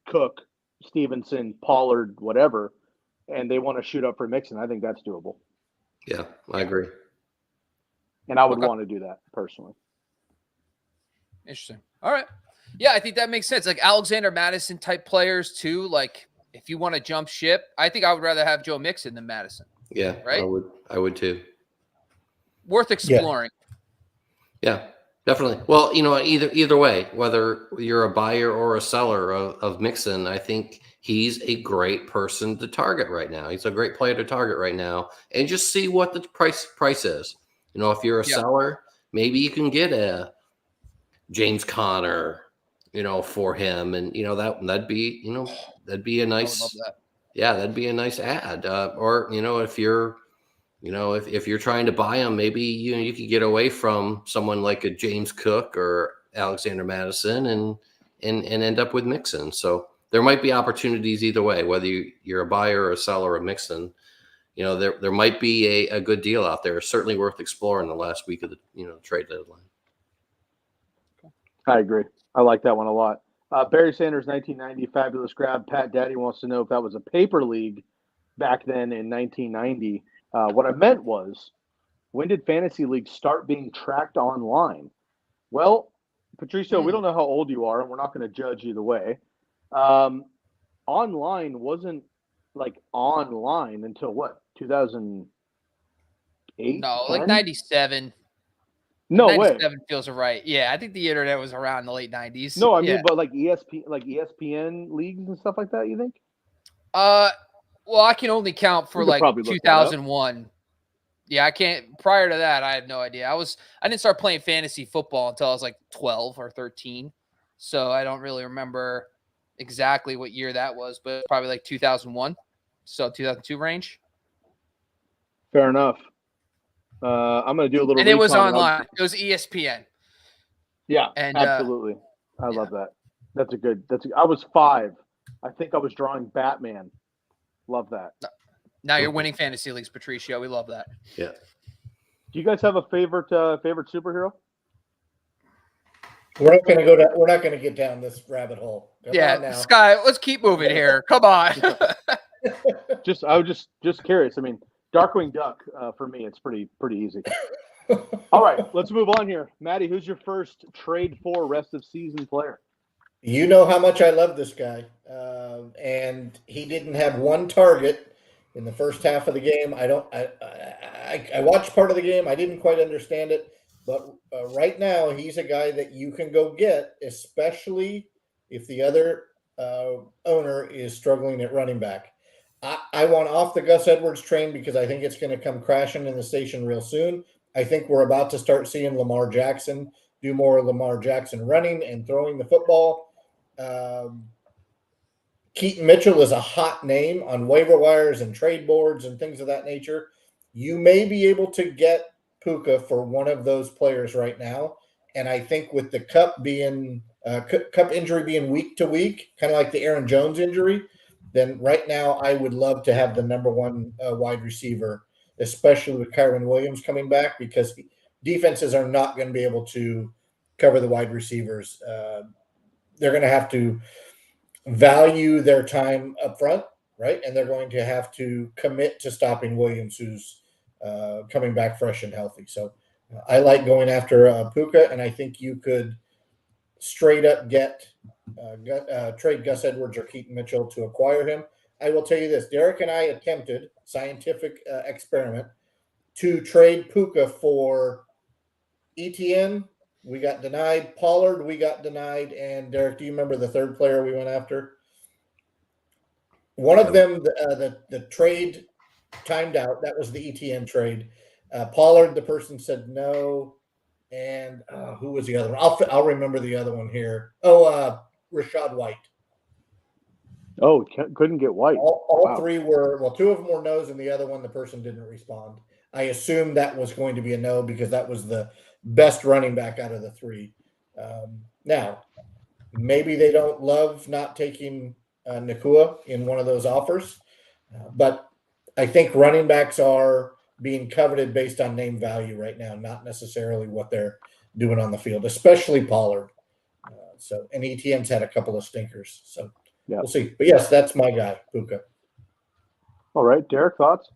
Cook, Stevenson, Pollard, whatever, and they want to shoot up for Mixon, I think that's doable. Yeah, I agree. And I would want to do that personally. Interesting. All right. Yeah, I think that makes sense. Like Alexander Madison type players too. Like if you want to jump ship, I think I would rather have Joe Mixon than Madison. Yeah, right. I would too. Worth exploring. Yeah, definitely. Well, either way, whether you're a buyer or a seller of Mixon, I think he's a great person to target right now. He's a great player to target right now, and just see what the price is. If you're a seller, maybe you can get a James Conner, for him, and that'd be a nice, that'd be a nice ad. Or if you're if you're trying to buy him, maybe you could get away from someone like a James Cook or Alexander Madison and end up with Mixon. So there might be opportunities either way, whether you're a buyer or a seller of Mixon. There might be a good deal out there. It's certainly worth exploring the last week of the trade deadline. I agree. I like that one a lot. Barry Sanders, 1990, fabulous grab. Pat Daddy wants to know if that was a paper league back then in 1990. What I meant was, when did fantasy leagues start being tracked online? Well, Patricio, we don't know how old you are, and we're not going to judge either way. Online wasn't online until what, 2008? No, 10? like 97. No 97 way. feels right. Yeah, I think the internet was around the late 90s. No, I mean, but like ESPN leagues and stuff like that, you think? Well, I can only count for like 2001. Yeah, I can't. Prior to that, I had no idea. I didn't start playing fantasy football until I was like 12 or 13. So I don't really remember exactly what year that was, but probably like 2001. So 2002 range. Fair enough. I'm going to do a little. And it was online. It was ESPN. Yeah, and, absolutely. I love that. I was 5. I think I was drawing Batman. Love that. Now you're winning fantasy leagues, Patricio. We love that. Yeah. Do you guys have a favorite superhero? We're not going to get down this rabbit hole. Come on, Sky, let's keep moving here. Come on. I was just curious. I mean, Darkwing Duck for me, it's pretty easy. All right, let's move on here. Maddie, who's your first trade for rest of season player? You know how much I love this guy, and he didn't have one target in the first half of the game. I watched part of the game. I didn't quite understand it, but right now he's a guy that you can go get, especially if the other owner is struggling at running back. I want off the Gus Edwards train because I think it's going to come crashing in the station real soon. I think we're about to start seeing Lamar Jackson do more Lamar Jackson running and throwing the football. Keaton Mitchell is a hot name on waiver wires and trade boards and things of that nature. You may be able to get Puka for one of those players right now. And I think with the Kupp injury being week to week, kind of like the Aaron Jones injury, then right now I would love to have the number one wide receiver, especially with Kyron Williams coming back, because defenses are not going to be able to cover the wide receivers. They're going to have to value their time up front, right? And they're going to have to commit to stopping Williams, who's coming back fresh and healthy. So I like going after Puka, and I think you could straight up trade Gus Edwards or Keaton Mitchell to acquire him. I will tell you this. Derek and I attempted scientific experiment to trade Puka for ETN. We got denied. Pollard, we got denied. And Derek, do you remember the third player we went after? One of them, the trade timed out. That was the ETN trade. Pollard, the person said no. And who was the other one? I'll remember the other one here. Rashad White. Oh, couldn't get White. All Wow. three were, well, two of them were no's, and the other one, the person didn't respond. I assumed that was going to be a no because that was the best running back out of the three. Now, maybe they don't love not taking Nacua in one of those offers, but I think running backs are being coveted based on name value right now, not necessarily what they're doing on the field, especially Pollard. And ETN's had a couple of stinkers, so we'll see. But yes, that's my guy, Puka. All right, Derek, thoughts?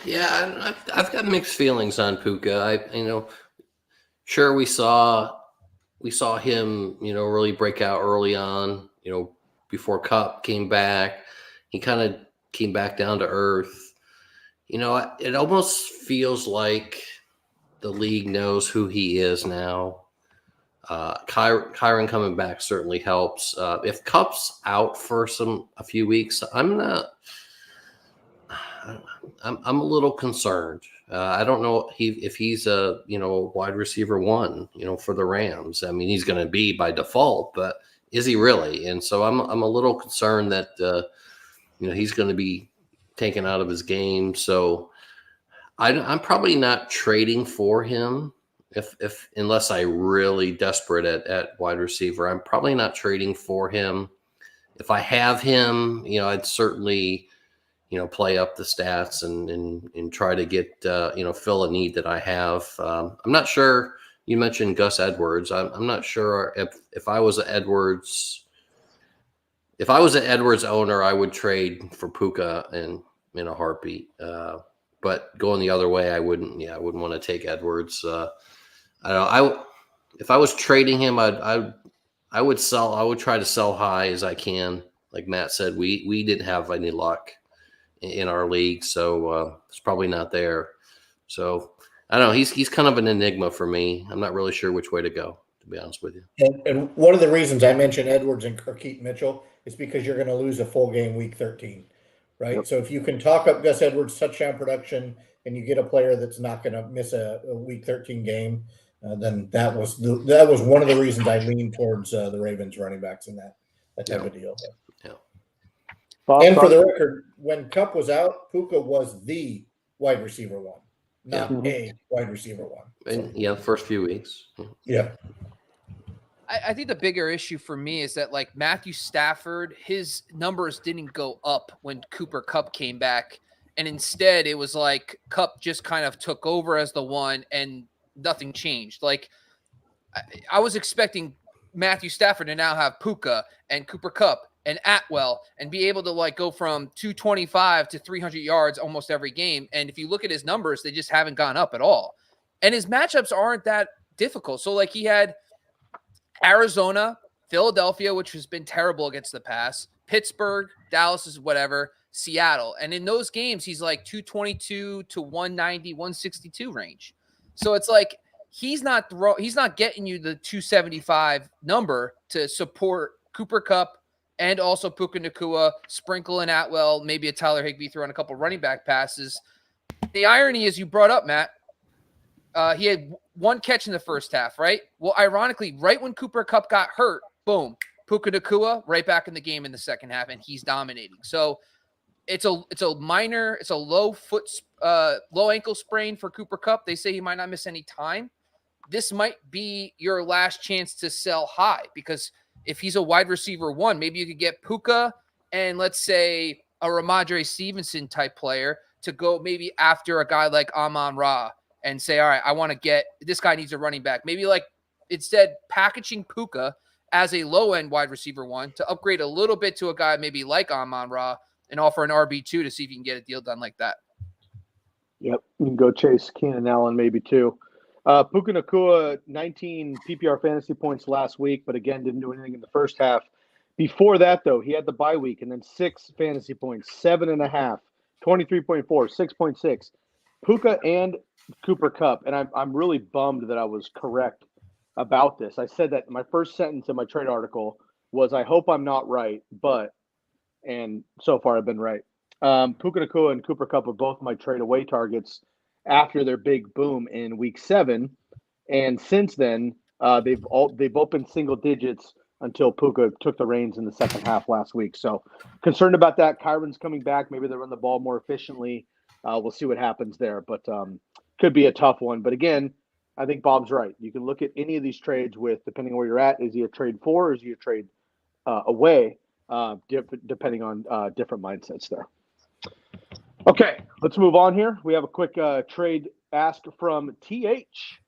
Yeah, I've got mixed feelings on Puka. Sure we saw him, really break out early on. Before Kupp came back, he kind of came back down to earth. It almost feels like the league knows who he is now. Kyron coming back certainly helps. If Kupp's out for a few weeks, I'm a little concerned. I don't know if he's a wide receiver one, for the Rams. I mean, he's going to be by default, but is he really? And so I'm a little concerned that he's going to be taken out of his game. So I'm probably not trading for him unless I really desperate at wide receiver. I'm probably not trading for him. If I have him, I'd certainly play up the stats and try to get fill a need that I have. I'm not sure. You mentioned Gus Edwards. I'm not sure if I was an Edwards. If I was an Edwards owner, I would trade for Puka in a heartbeat. But going the other way, I wouldn't. Yeah, I wouldn't want to take Edwards. If I was trading him, I would sell. I would try to sell high as I can. Like Matt said, we didn't have any luck in our league, so it's probably not there. So I don't know. He's kind of an enigma for me. I'm not really sure which way to go, to be honest with you. And one of the reasons I mentioned Edwards and Keaton Mitchell is because you're going to lose a full game week 13, right? Yep. So if you can talk up Gus Edwards' touchdown production and you get a player that's not going to miss a week 13 game, then that was one of the reasons I leaned towards the Ravens running backs in that type of deal. Yeah. And for the record, when Kupp was out, Puka was the wide receiver one, not a wide receiver one. So, the first few weeks. Yeah. I think the bigger issue for me is that, like, Matthew Stafford, his numbers didn't go up when Cooper Kupp came back. And instead, it was like Kupp just kind of took over as the one and nothing changed. Like, I was expecting Matthew Stafford to now have Puka and Cooper Kupp and Atwell and be able to, like, go from 225 to 300 yards almost every game. And if you look at his numbers, they just haven't gone up at all. And his matchups aren't that difficult. So, like, he had Arizona, Philadelphia, which has been terrible against the pass, Pittsburgh, Dallas is whatever, Seattle. And in those games, he's like 222 to 190, 162 range. So it's like he's not getting you the 275 number to support Cooper Kupp and also Puka Nacua, sprinkle in Atwell, maybe a Tyler Higbee throwing a couple running back passes. The irony is you brought up, Matt, he had one catch in the first half, right? Well, ironically, right when Cooper Kupp got hurt, boom, Puka Nacua right back in the game in the second half, and he's dominating. So it's a low ankle sprain for Cooper Kupp. They say he might not miss any time. This might be your last chance to sell high, because if he's a wide receiver 1, maybe you could get Puka and let's say a Ramondre Stevenson type player to go maybe after a guy like Amon-Ra and say, all right, I want to get this guy needs a running back. Maybe like instead packaging Puka as a low end wide receiver 1 to upgrade a little bit to a guy maybe like Amon-Ra and offer an RB2 to see if you can get a deal done like that. Yep, you can go chase Keenan Allen maybe too. Puka Nacua, 19 PPR fantasy points last week, but again, didn't do anything in the first half. Before that, though, he had the bye week and then 6 fantasy points, 7.5, 23.4, 6.6. Puka and Cooper Kupp, and I'm really bummed that I was correct about this. I said that my first sentence in my trade article was, I hope I'm not right, and so far I've been right. Puka Nacua and Cooper Kupp are both my trade away targets after their big boom in week 7, and since then they've both been single digits until Puka took the reins in the second half last week. So concerned about that. Kyron's coming back. Maybe they run the ball more efficiently. We'll see what happens there, but could be a tough one. But again, I think Bob's right. You can look at any of these trades with, depending on where you're at, is he a trade for or is he a trade away, depending on different mindsets there. Okay, let's move on here. We have a quick trade ask from TH.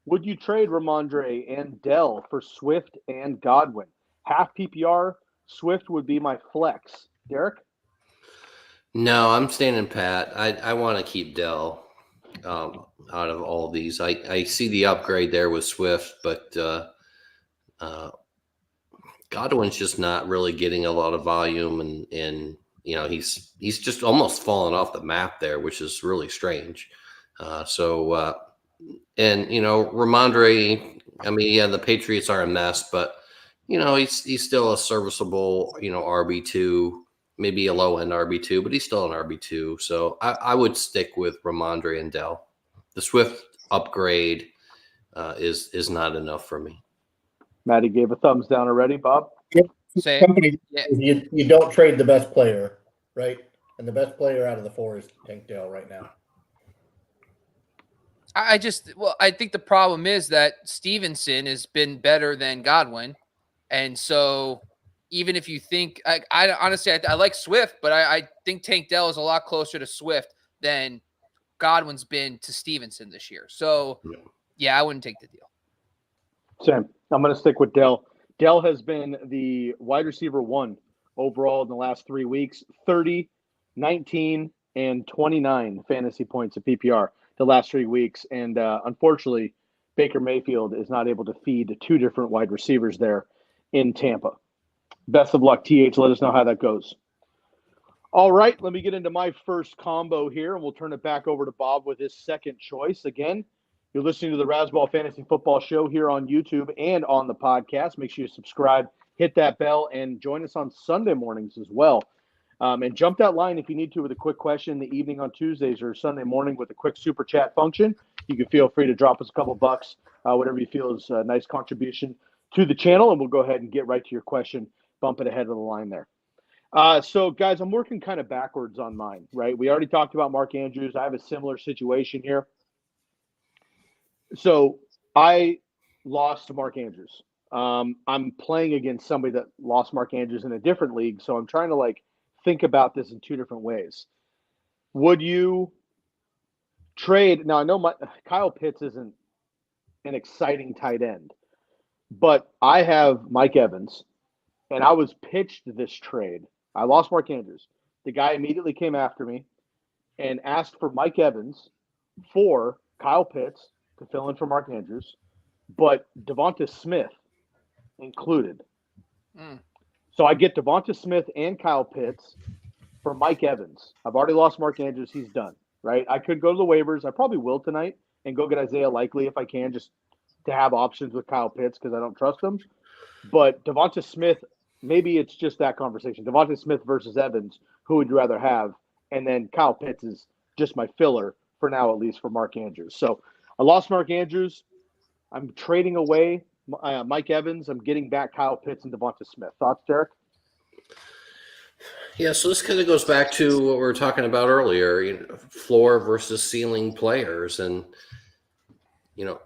Would you trade Ramondre and Dell for Swift and Godwin? Half PPR, Swift would be my flex. Derek? No, I'm standing pat. I want to keep Dell out of all these. I see the upgrade there with Swift, but Godwin's just not really getting a lot of volume, and you know, he's just almost fallen off the map there, which is really strange. And you know, Ramondre, I mean, yeah, the Patriots are a mess, but you know, he's still a serviceable, you know, RB2, maybe a low end RB2, but he's still an RB2. So I would stick with Ramondre and Dell. The Swift upgrade is not enough for me. Maddie gave a thumbs down already. Bob? Yep. Same. Company, Yeah. You don't trade the best player, right? And the best player out of the 4 is Tank Dell right now. I think the problem is that Stevenson has been better than Godwin. And so even if you think, I honestly like Swift, but I think Tank Dell is a lot closer to Swift than Godwin's been to Stevenson this year. So yeah, I wouldn't take the deal. Same. I'm going to stick with Dell. Dell has been the wide receiver 1 overall in the last 3 weeks, 30, 19, and 29 fantasy points of PPR the last 3 weeks. And unfortunately, Baker Mayfield is not able to feed 2 different wide receivers there in Tampa. Best of luck, TH. Let us know how that goes. All right, let me get into my first combo here, and we'll turn it back over to Bob with his second choice. Again, you're listening to the Razzball Fantasy Football Show here on YouTube and on the podcast. Make sure you subscribe, hit that bell, and join us on Sunday mornings as well. And jump that line if you need to with a quick question in the evening on Tuesdays or Sunday morning with a quick super chat function. You can feel free to drop us a couple bucks, whatever you feel is a nice contribution to the channel, and we'll go ahead and get right to your question, bump it ahead of the line there. So, guys, I'm working kind of backwards on mine, right? We already talked about Mark Andrews. I have a similar situation here. So I lost to Mark Andrews. I'm playing against somebody that lost Mark Andrews in a different league, so I'm trying to think about this in 2 different ways. Would you trade? Now I know Kyle Pitts isn't an exciting tight end, but I have Mike Evans, and I was pitched this trade. I lost Mark Andrews. The guy immediately came after me and asked for Mike Evans for Kyle Pitts to fill in for Mark Andrews, but DeVonta Smith included. So I get DeVonta Smith and Kyle Pitts for Mike Evans. I've already lost Mark Andrews. He's done, right? I could go to the waivers. I probably will tonight and go get Isaiah Likely if I can, just to have options with Kyle Pitts because I don't trust him. But DeVonta Smith, maybe it's just that conversation. DeVonta Smith versus Evans, who would you rather have? And then Kyle Pitts is just my filler for now, at least for Mark Andrews. So I lost Mark Andrews. I'm trading away Mike Evans. I'm getting back Kyle Pitts and DeVonta Smith. Thoughts, Derek? Yeah, so this kind of goes back to what we were talking about earlier, floor versus ceiling players. And,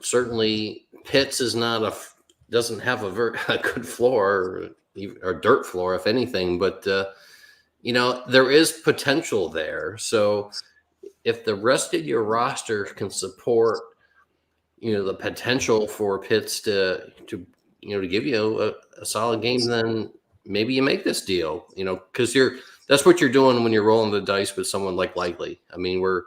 certainly Pitts is doesn't have a very good floor or dirt floor, if anything, but, there is potential there. So if the rest of your roster can support, the potential for Pitts to give you a solid game, then maybe you make this deal, because that's what you're doing when you're rolling the dice with someone like Likely. I mean, we're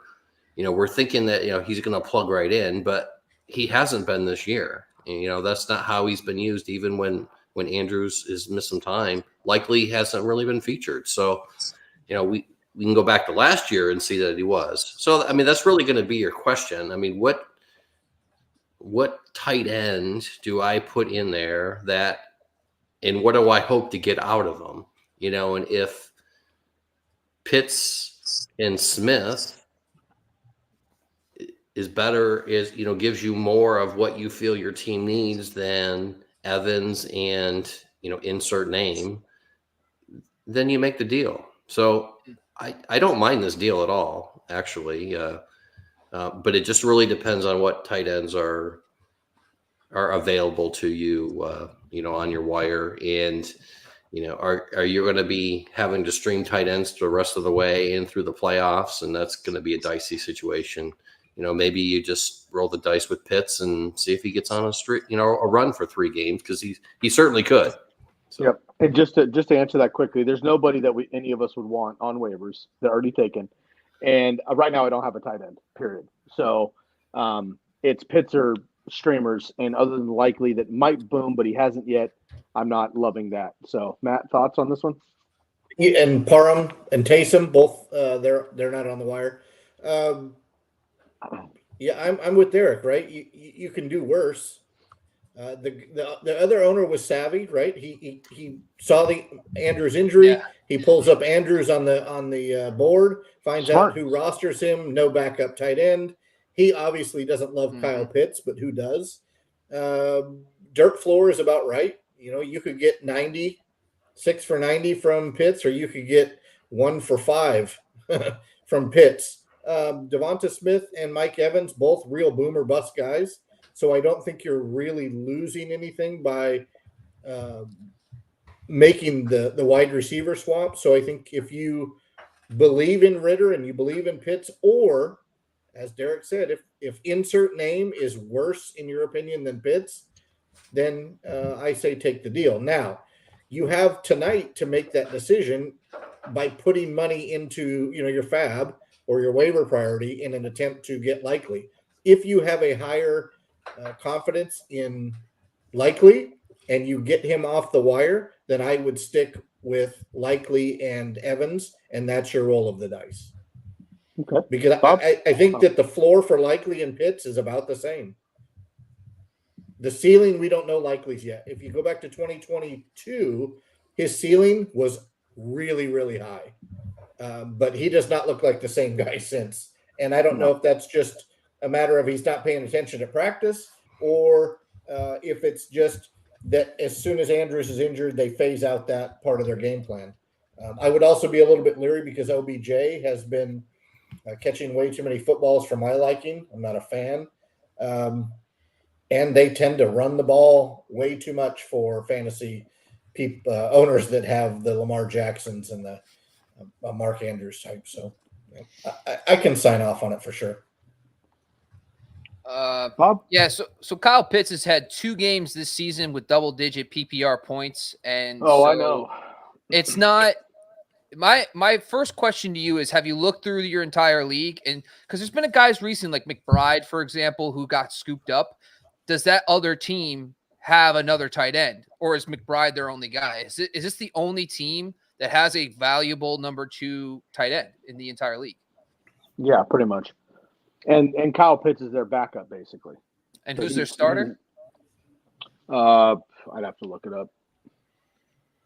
thinking that, he's going to plug right in, but he hasn't been this year. And, that's not how he's been used. Even when Andrews is missed some time, Likely hasn't really been featured. So, we can go back to last year and see that he was. So, I mean, that's really going to be your question. I mean, what tight end do I put in there and what do I hope to get out of them? And if Pitts and Smith is better, gives you more of what you feel your team needs than Evans and, insert name, then you make the deal. So I don't mind this deal at all, actually. But it just really depends on what tight ends are available to you, on your wire. And, are you going to be having to stream tight ends the rest of the way and through the playoffs? And that's going to be a dicey situation. Maybe you just roll the dice with Pitts and see if he gets on a run for 3 games, because he certainly could. So. Yep. And just to answer that quickly, there's nobody that any of us would want on waivers. They're already taken. And right now I don't have a tight end, period. So it's Pitts or streamers, and other than Likely that might boom, but he hasn't yet, I'm not loving that. So, Matt, thoughts on this one? Yeah, and Parham and Taysom, both they're not on the wire. Yeah, I'm with Derek, right? You can do worse. The other owner was savvy, right? He saw the Andrews injury. Yeah. He pulls up Andrews on the board, finds out who rosters him. No backup tight end. He obviously doesn't love Kyle Pitts, but who does? Dirt floor is about right. You could get 6 for 90 from Pitts, or you could get 1 for 5 from Pitts. DeVonta Smith and Mike Evans, both real boomer bust guys. So I don't think you're really losing anything by making the wide receiver swap. So I think if you believe in Ritter and you believe in Pitts, or as Derek said, if insert name is worse in your opinion than Pitts, then I say take the deal. Now, you have tonight to make that decision by putting money into your fab or your waiver priority in an attempt to get Likely. If you have a higher confidence in Likely and you get him off the wire, then I would stick with Likely and Evans, and that's your roll of the dice. Okay. Because I think that the floor for Likely and Pitts is about the same. The ceiling, we don't know Likely's yet. If you go back to 2022, his ceiling was really, really high. But he does not look like the same guy since. And I don't know if that's just a matter of he's not paying attention to practice, or if it's just that as soon as Andrews is injured, they phase out that part of their game plan. I would also be a little bit leery because OBJ has been catching way too many footballs for my liking. I'm not a fan. And they tend to run the ball way too much for fantasy owners that have the Lamar Jacksons and the Mark Andrews type. So I can sign off on it for sure. Bob? Yeah, so Kyle Pitts has had 2 games this season with double-digit PPR points, and I know it's not. My first question to you is: have you looked through your entire league? And because there's been guys recently, like McBride, for example, who got scooped up. Does that other team have another tight end, or is McBride their only guy? Is this the only team that has a valuable number 2 tight end in the entire league? Yeah, pretty much. And Kyle Pitts is their backup, basically. And who's their starter? I'd have to look it up.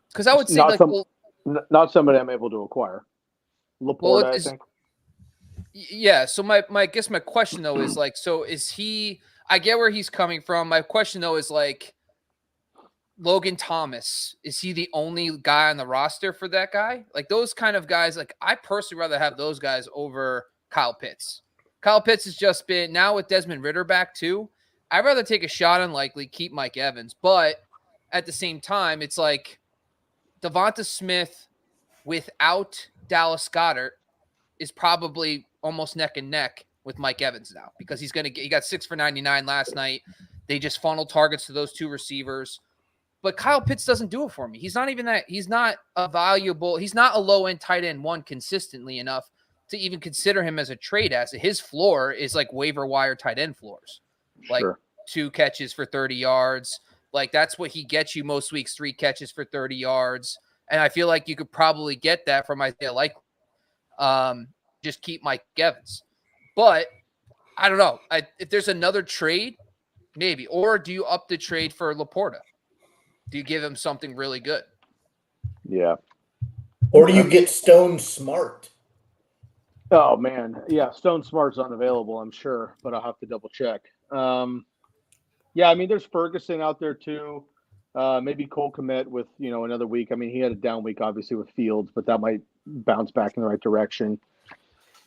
Because I would say not somebody I'm able to acquire. Laporta, I think. Yeah. So I guess my question though is like, so is he? I get where he's coming from. My question though is like, Logan Thomas, is he the only guy on the roster for that guy? Like those kind of guys, like I personally rather have those guys over Kyle Pitts. Kyle Pitts has just been, now with Desmond Ridder back too, I'd rather take a shot on likely keep Mike Evans. But at the same time, it's like DeVonta Smith without Dallas Goedert is probably almost neck and neck with Mike Evans now because he got 6 for 99 last night. They just funneled targets to those two receivers. But Kyle Pitts doesn't do it for me. He's not a low-end tight end one consistently enough to even consider him as a trade asset. His floor is like waiver wire tight end floors. Like 2 catches for 30 yards. Like that's what he gets you most weeks, 3 catches for 30 yards. And I feel like you could probably get that from Isaiah Likely. Just keep Mike Evans. But I don't know. If there's another trade, maybe. Or do you up the trade for Laporta? Do you give him something really good? Yeah. Or do you get Stone Smart? Oh, man. Yeah, Stone Smart's unavailable, I'm sure, but I'll have to double check. Yeah, I mean, there's Ferguson out there too. Maybe Cole Kmet with, another week. I mean, he had a down week, obviously, with Fields, but that might bounce back in the right direction.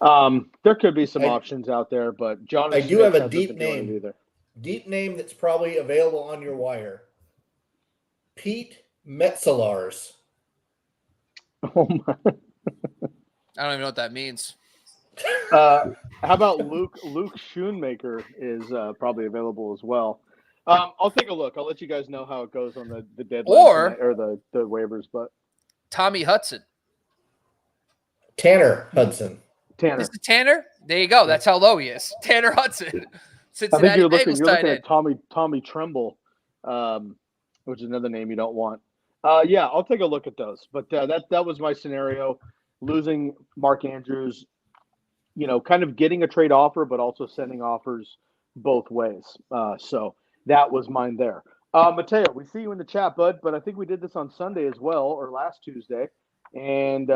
There could be some options out there, but John. I do have a deep name. Deep name that's probably available on your wire. Pete Metzelaars. Oh my! I don't even know what that means. How about Luke Schoonmaker is probably available as well. I'll take a look. I'll let you guys know how it goes on the deadline or the waivers. But Tommy Hudson, Tanner Hudson. Is it Tanner? There you go. That's how low he is. Tanner Hudson. I think you're looking at Tommy Tremble, which is another name you don't want. Yeah, I'll take a look at those. But that was my scenario. Losing Mark Andrews, kind of getting a trade offer, but also sending offers both ways. So that was mine there. Mateo, we see you in the chat, bud, but I think we did this on Sunday as well, or last Tuesday. And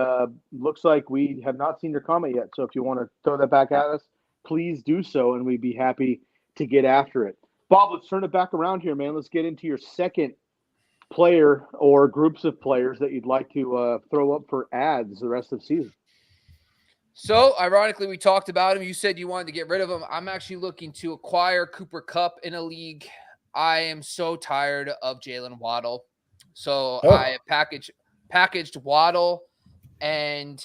looks like we have not seen your comment yet. So if you want to throw that back at us, please do so, and we'd be happy to get after it. Bob, let's turn it back around here, man. Let's get into your second player or groups of players that you'd like to throw up for ads the rest of the season. So, ironically, we talked about him. You said you wanted to get rid of him. I'm actually looking to acquire Cooper Kupp in a league. I am so tired of Jalen Waddle. So I packaged Waddle, and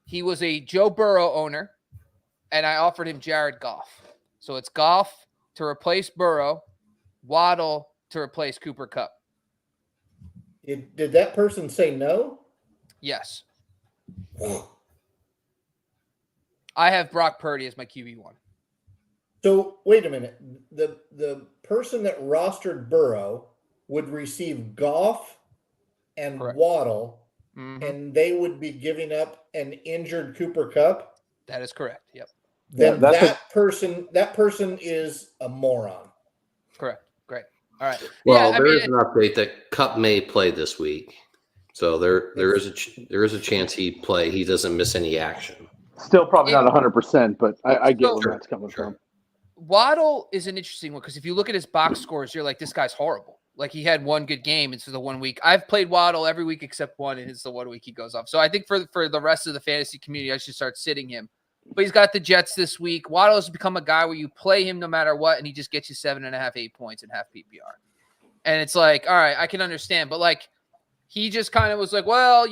he was a Joe Burrow owner, and I offered him Jared Goff. So it's Goff to replace Burrow, Waddle to replace Cooper Kupp. Did that person say no? Yes. I have Brock Purdy as my QB1. So wait a minute. The person that rostered Burrow would receive Goff and Waddle, and they would be giving up an injured Cooper Kupp. That is correct. Yep. Then that person is a moron. Correct. Great. All right. Well, there is an update that Kupp may play this week, so there is a chance he'd play. He doesn't miss any action. Still probably not 100%, but I get where that's coming from. Waddle is an interesting one because if you look at his box scores, you're like, this guy's horrible. Like he had one good game into the 1 week. I've played Waddle every week except one, and it's the 1 week he goes off. So I think for the rest of the fantasy community, I should start sitting him. But he's got the Jets this week. Waddle has become a guy where you play him no matter what, and he just gets you 7.5, 8 points in half PPR. And it's like, all right, I can understand. But like he just kind of was like, well,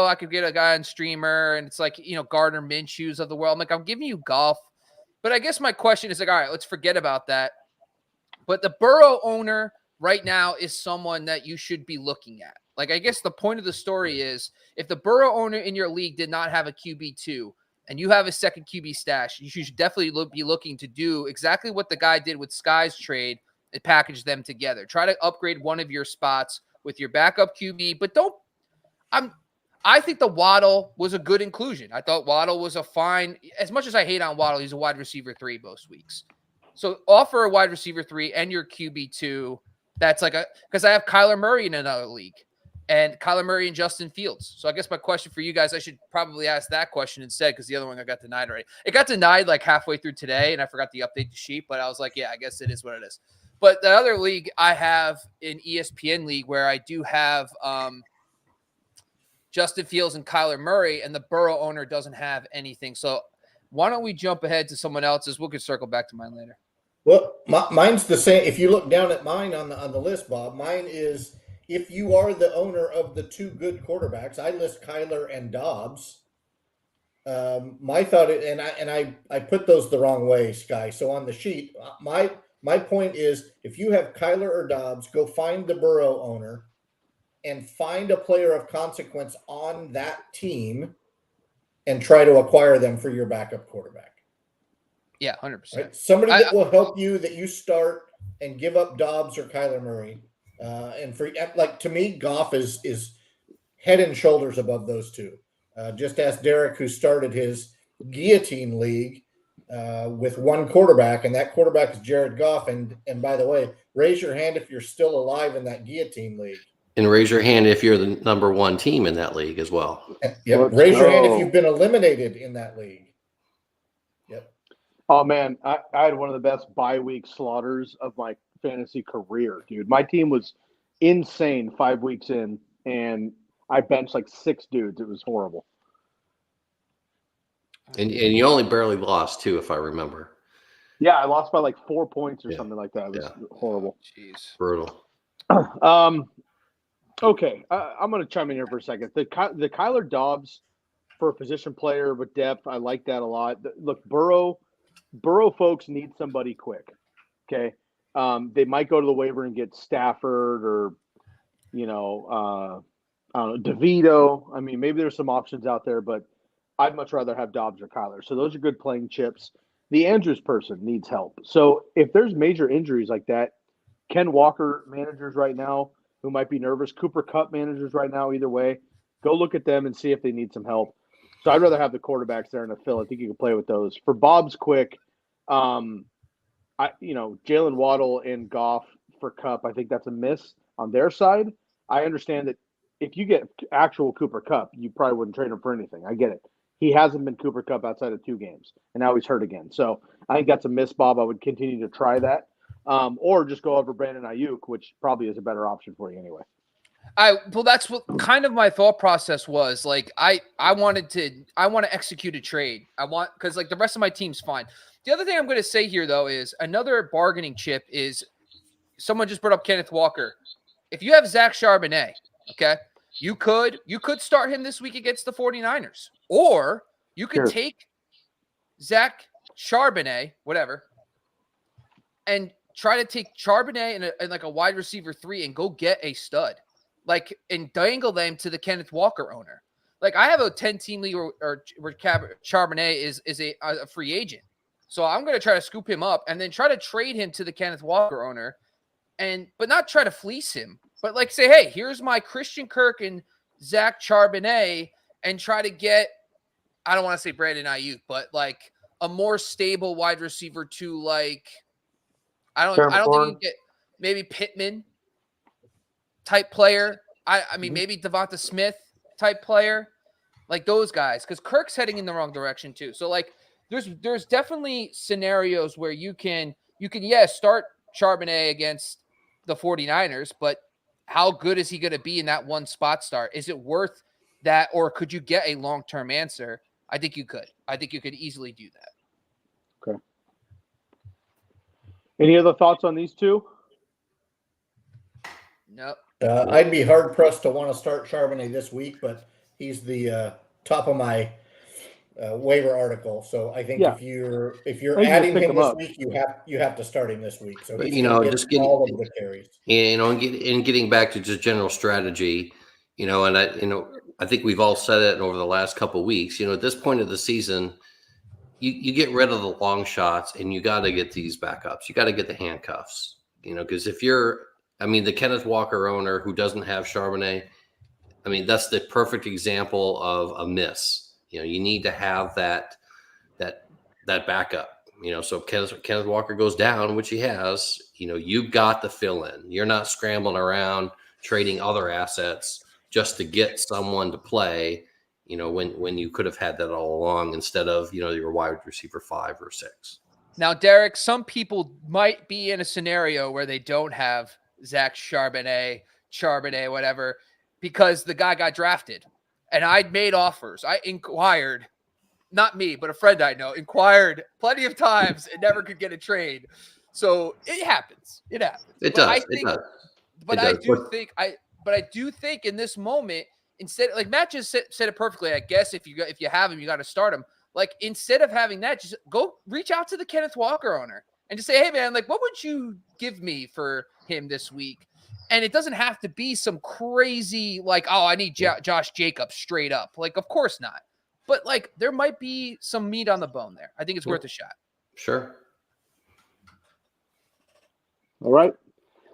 I could get a guy on streamer, and it's like, Gardner Minshew's of the world. I'm like, I'm giving you Goff. But I guess my question is like, all right, let's forget about that. But the Burrow owner right now is someone that you should be looking at. Like, I guess the point of the story is if the Burrow owner in your league did not have a QB2 and you have a second QB stash, you should definitely be looking to do exactly what the guy did with Sky's trade and package them together. Try to upgrade one of your spots with your backup QB, but I think the Waddle was a good inclusion. I thought Waddle was a fine, as much as I hate on Waddle, he's a wide receiver 3 most weeks. So offer a wide receiver 3 and your QB2. That's like because I have Kyler Murray in another league and Kyler Murray and Justin Fields. So I guess my question for you guys, I should probably ask that question instead because the other one I got denied already. It got denied like halfway through today and I forgot to update the sheet, but I was like, yeah, I guess it is what it is. But the other league I have an ESPN league where I do have Justin Fields and Kyler Murray, and the Burrow owner doesn't have anything. So why don't we jump ahead to someone else's? We could circle back to mine later. Well, mine's the same. If you look down at mine on the list, Bob, mine is if you are the owner of the 2 good quarterbacks. I list Kyler and Dobbs. My thought, and I put those the wrong way, Sky. So on the sheet, my point is if you have Kyler or Dobbs, go find the Burrow owner and find a player of consequence on that team and try to acquire them for your backup quarterback. Yeah, 100%. Right? Somebody that will help you, that you start and give up Dobbs or Kyler Murray. And for like to me, Goff is head and shoulders above those 2. Just ask Derek, who started his guillotine league with 1 quarterback, and that quarterback is Jared Goff. And by the way, raise your hand if you're still alive in that guillotine league. And raise your hand if you're the number 1 team in that league as well. Yep. Raise your hand if you've been eliminated in that league. Yep. Oh, man, I had one of the best bye-week slaughters of my fantasy career, dude. My team was insane 5 weeks in, and I benched like 6 dudes. It was horrible. And you only barely lost, too, if I remember. Yeah, I lost by like 4 points or something like that. It was horrible. Jeez. Brutal. Okay, I'm going to chime in here for a second. The Kyler Dobbs for a position player with depth, I like that a lot. Look, Burrow folks need somebody quick. Okay, they might go to the waiver and get Stafford or I don't know, DeVito. I mean, maybe there's some options out there, but I'd much rather have Dobbs or Kyler. So those are good playing chips. The Andrews person needs help. So if there's major injuries like that, Ken Walker managers right now who might be nervous, Cooper Kupp managers right now, either way, go look at them and see if they need some help. So I'd rather have the quarterbacks there in the fill. I think you can play with those. For Bob's quick, Jalen Waddle and Goff for Kupp, I think that's a miss on their side. I understand that if you get actual Cooper Kupp, you probably wouldn't trade him for anything. I get it. He hasn't been Cooper Kupp outside of 2 games, and now he's hurt again. So I think that's a miss, Bob. I would continue to try that. Or just go over Brandon Ayuk, which probably is a better option for you anyway. Well, that's what kind of my thought process was. Like, I want to execute a trade. Because like the rest of my team's fine. The other thing I'm going to say here though is another bargaining chip is someone just brought up Kenneth Walker. If you have Zach Charbonnet, okay, you could start him this week against the 49ers, or you could take Zach Charbonnet, whatever, and try to take Charbonnet and like a wide receiver 3 and go get a stud, like, and dangle them to the Kenneth Walker owner. Like, I have a 10-team league where Charbonnet is a free agent. So I'm going to try to scoop him up and then try to trade him to the Kenneth Walker owner, but not try to fleece him, but like say, hey, here's my Christian Kirk and Zach Charbonnet, and try to get, I don't want to say Brandon Ayuk, but like a more stable wide receiver to like, I don't think you can get maybe Pittman type player. I mean, maybe DeVonta Smith type player, like those guys, because Kirk's heading in the wrong direction too. So like, there's definitely scenarios where you can start Charbonnet against the 49ers, but how good is he going to be in that one spot start? Is it worth that, or could you get a long-term answer? I think you could. I think you could easily do that. Okay. Any other thoughts on these two? No. I'd be hard pressed to want to start Charbonnet this week, but he's the top of my waiver article. So I think if you're adding him this week, you have to start him this week. So but, just getting all of the carries. And getting back to just general strategy, and I think we've all said it over the last couple of weeks. At this point of the season, you get rid of the long shots and you got to get these backups. You got to get the handcuffs. Because if you're, the Kenneth Walker owner who doesn't have Charbonnet, I mean, that's the perfect example of a miss. You need to have that backup. So Kenneth Walker goes down, which he has. You've got the fill in. You're not scrambling around trading other assets just to get someone to play. When you could have had that all along instead of your wide receiver 5 or 6. Now, Derek, some people might be in a scenario where they don't have Zach Charbonnet, whatever, because the guy got drafted. And I'd made offers. I inquired, not me, but a friend I know, inquired plenty of times and never could get a trade. So it happens. It happens. It does. It does. But I do think in this moment, instead, like Matt just said it perfectly, I guess if you have him, you got to start him. Like, instead of having that, just go reach out to the Kenneth Walker owner and just say, hey, man, like, what would you give me for him this week? And it doesn't have to be some crazy, like, oh, I need Josh Jacobs straight up. Like, of course not. But, like, there might be some meat on the bone there. I think it's worth a shot. Sure. All right.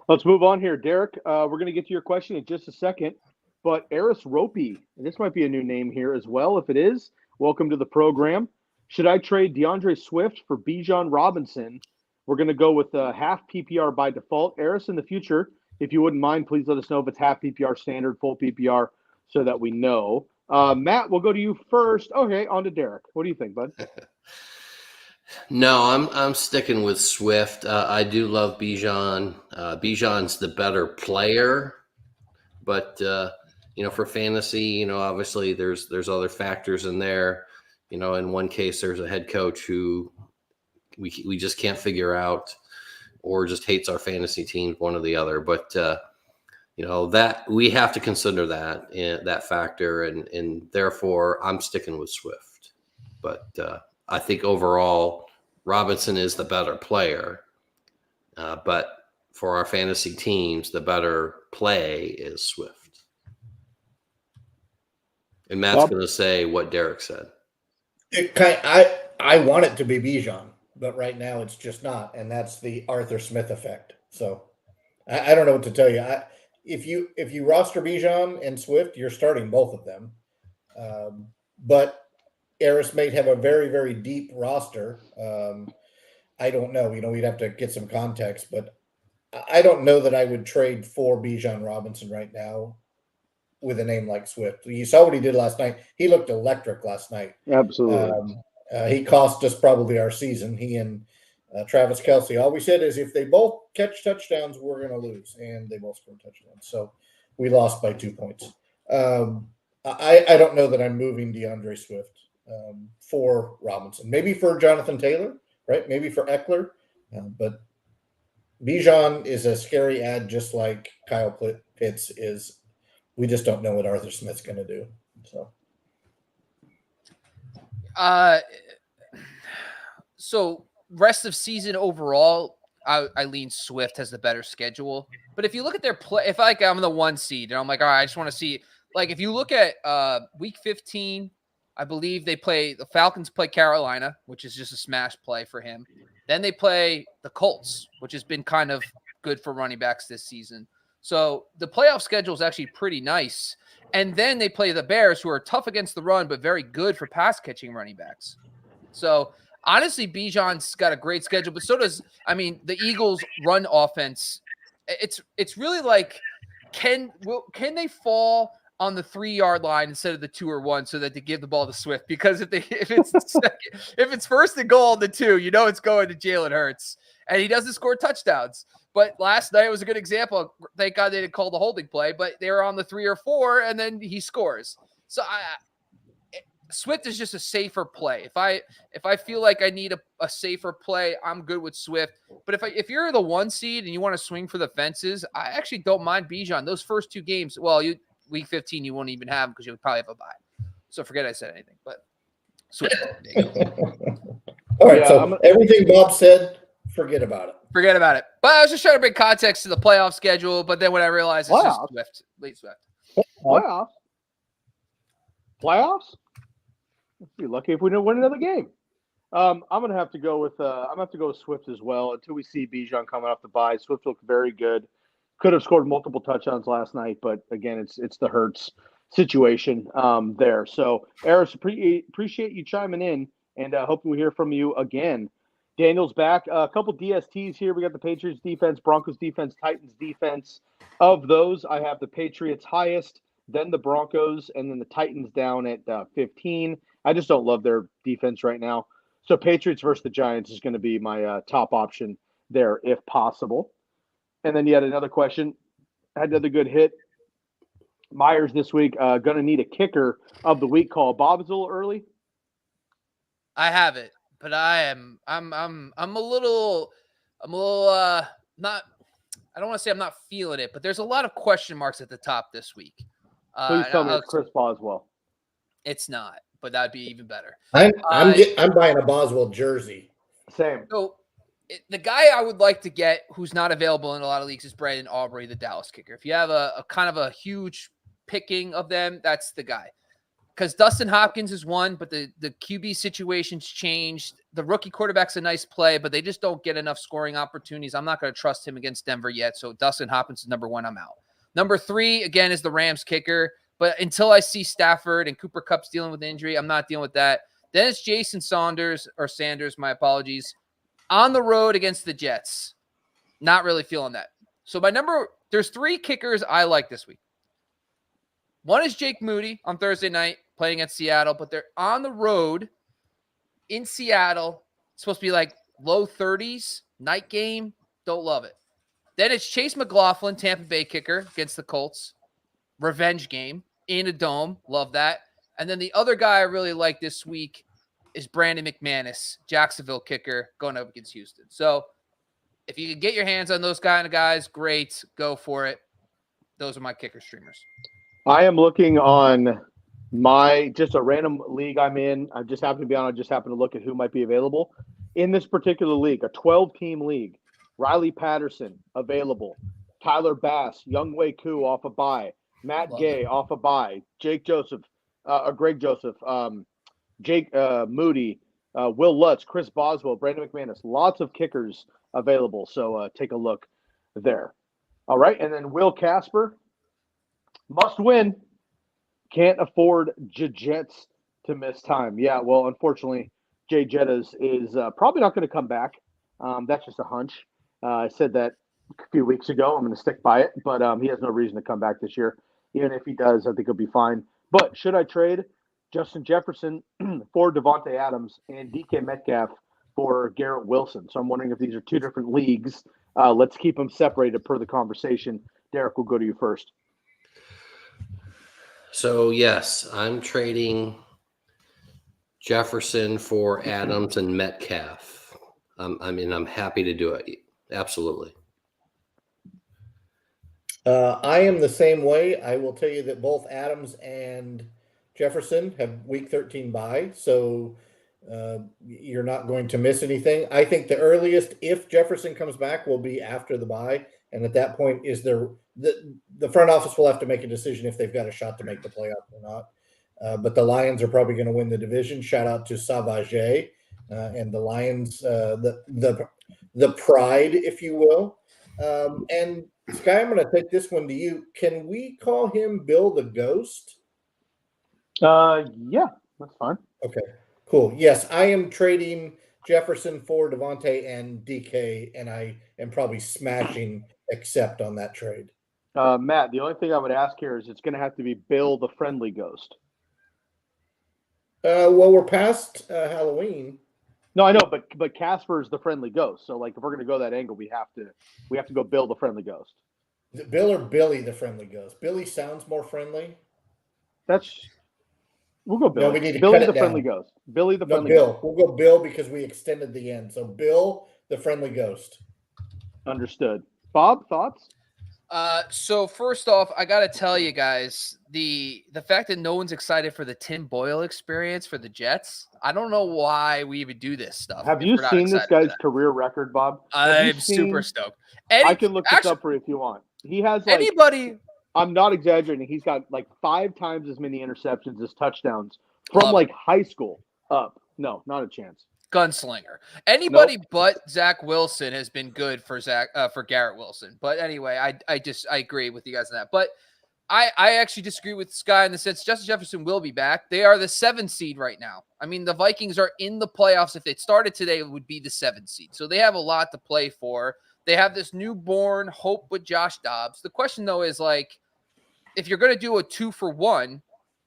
Let's move on here, Derek. We're going to get to your question in just a second. But Eris Ropey, and this might be a new name here as well. If it is, welcome to the program. Should I trade DeAndre Swift for Bijan Robinson? We're going to go with half PPR by default. Eris, in the future, if you wouldn't mind, please let us know if it's half PPR standard, full PPR, so that we know. Matt, we'll go to you first. Okay, on to Derek. What do you think, bud? No, I'm sticking with Swift. I do love Bijan. Bijan's the better player, but for fantasy, obviously there's other factors in there. In one case, there's a head coach who we just can't figure out, or just hates our fantasy teams, one or the other. But that we have to consider that factor, and therefore I'm sticking with Swift. But I think overall Robinson is the better player. But for our fantasy teams, the better play is Swift. And Matt's going to say what Derek said. I want it to be Bijan, but right now it's just not, and that's the Arthur Smith effect. So I don't know what to tell you. If you roster Bijan and Swift, you're starting both of them. But Eris may have a very, very deep roster. I don't know. We'd have to get some context, but I don't know that I would trade for Bijan Robinson right now with a name like Swift. You saw what he did last night. He looked electric last night. Absolutely. He cost us probably our season. He and Travis Kelce. All we said is if they both catch touchdowns, we're going to lose. And they both scored touchdowns. So we lost by 2 points. I don't know that I'm moving DeAndre Swift for Robinson. Maybe for Jonathan Taylor, right? Maybe for Eckler. But Bijan is a scary ad, just like Kyle Pitts is. We just don't know what Arthur Smith's going to do. So rest of season overall, I lean Swift has the better schedule. But if you look at their play, if I'm the 1 seed and I'm like, all right, I just want to see, like, if you look at week 15, I believe the Falcons play Carolina, which is just a smash play for him. Then they play the Colts, which has been kind of good for running backs this season. So the playoff schedule is actually pretty nice. And then they play the Bears, who are tough against the run, but very good for pass catching running backs. So honestly, Bijan's got a great schedule, but so does, the Eagles' run offense. It's really like, can they fall on the 3-yard line instead of the 2 or 1 so that they give the ball to Swift? Because if it's first and goal on the 2, it's going to Jalen Hurts, and he doesn't score touchdowns. But last night was a good example. Thank God they didn't call the holding play, but they were on the 3 or 4, and then he scores. So Swift is just a safer play. If I feel like I need a safer play, I'm good with Swift. But if you're the 1 seed and you want to swing for the fences, I actually don't mind Bijan. Those first 2 games, week 15 you won't even have them because you would probably have a bye. So forget I said anything. But Swift. All right. So everything Bob said, forget about it. Forget about it. But I was just trying to bring context to the playoff schedule. But then when I realized it's just Swift, late Swift. Playoffs? Let's be lucky if we don't win another game. I'm gonna have to go with Swift as well until we see Bijan coming off the bye. Swift looked very good. Could have scored multiple touchdowns last night, but again, it's the Hurts situation there. So, Eris, appreciate you chiming in, and hoping we hear from you again. Daniel's back. A couple DSTs here. We got the Patriots defense, Broncos defense, Titans defense. Of those, I have the Patriots highest, then the Broncos, and then the Titans down at 15. I just don't love their defense right now. So Patriots versus the Giants is going to be my top option there if possible. And then you had another question. I had another good hit. Myers this week, going to need a kicker of the week call. Bob, is a little early. I have it, but I'm a little not. I don't want to say I'm not feeling it, but there's a lot of question marks at the top this week. Please tell me it's Chris Boswell. It's not, but that'd be even better. I'm buying a Boswell jersey. Same. So the guy I would like to get who's not available in a lot of leagues is Brandon Aubrey, the Dallas kicker. If you have a kind of a huge picking of them, that's the guy. Because Dustin Hopkins is one, but the QB situation's changed. The rookie quarterback's a nice play, but they just don't get enough scoring opportunities. I'm not going to trust him against Denver yet. So Dustin Hopkins is number one. I'm out. Number 3, again, is the Rams kicker. But until I see Stafford and Cooper Kupp's dealing with injury, I'm not dealing with that. Then it's Jason Sanders, my apologies, on the road against the Jets. Not really feeling that. So there's 3 kickers I like this week. One is Jake Moody on Thursday night playing at Seattle, but they're on the road in Seattle. It's supposed to be like low 30s, night game. Don't love it. Then it's Chase McLaughlin, Tampa Bay kicker against the Colts. Revenge game in a dome. Love that. And then the other guy I really like this week is Brandon McManus, Jacksonville kicker, going up against Houston. So if you can get your hands on those kind of guys, great. Go for it. Those are my kicker streamers. I am looking on just a random league I'm in. I just happen to look at who might be available. In this particular league, a 12-team league, Riley Patterson available. Tyler Bass, Younghoe Koo off a bye. Matt Gay off a bye. Greg Joseph, Jake Moody, Will Lutz, Chris Boswell, Brandon McManus. Lots of kickers available, so take a look there. All right, and then Will Casper, must win. Can't afford Jets to miss time. Yeah, well, unfortunately, Jay Jettas is probably not going to come back. That's just a hunch. I said that a few weeks ago. I'm going to stick by it, but he has no reason to come back this year. Even if he does, I think he'll be fine. But should I trade Justin Jefferson for Devontae Adams and DK Metcalf for Garrett Wilson? So I'm wondering if these are 2 different leagues. Let's keep them separated per the conversation. Derek, we'll go to you first. So, yes, I'm trading Jefferson for Adams and Metcalf. I'm happy to do it. Absolutely. I am the same way. I will tell you that both Adams and Jefferson have week 13 bye, so you're not going to miss anything. I think the earliest, if Jefferson comes back, will be after the bye, and at that point, the front office will have to make a decision if they've got a shot to make the playoff or not. But the Lions are probably going to win the division. Shout out to Savage and the Lions, the pride, if you will. And Sky, I'm going to take this one to you. Can we call him Bill the Ghost? Yeah, that's fine. Okay, cool. Yes, I am trading Jefferson for Devontae and DK, and I am probably smashing accept on that trade. Matt, the only thing I would ask here is it's going to have to be Bill the Friendly Ghost. Well, we're past Halloween. No, I know, but Casper is the Friendly Ghost. So, like, if we're going to go that angle, we have to go Bill the Friendly Ghost. Bill or Billy the Friendly Ghost? Billy sounds more friendly. We'll go Billy. No, we need to Billy cut the it Friendly down. Ghost. Billy the No, Friendly Bill. Ghost. We'll go Bill because we extended the end. So Bill the Friendly Ghost. Understood. Bob, thoughts? So first off, I got to tell you guys, the fact that no one's excited for the Tim Boyle experience for the Jets, I don't know why we even do this stuff. Have you seen this guy's career record, Bob? I'm super stoked. I can look this up for you if you want. He has I'm not exaggerating. He's got like 5 times as many interceptions as touchdowns from high school up. No, not a chance. Gunslinger. Anybody but Zach Wilson has been good for Garrett Wilson. But anyway, I agree with you guys on that. But I actually disagree with Sky in the sense Justin Jefferson will be back. They are the 7th seed right now. I mean, the Vikings are in the playoffs. If it started today, it would be the 7th seed. So they have a lot to play for. They have this newborn hope with Josh Dobbs. The question, though, is like, if you're going to do a 2-for-1,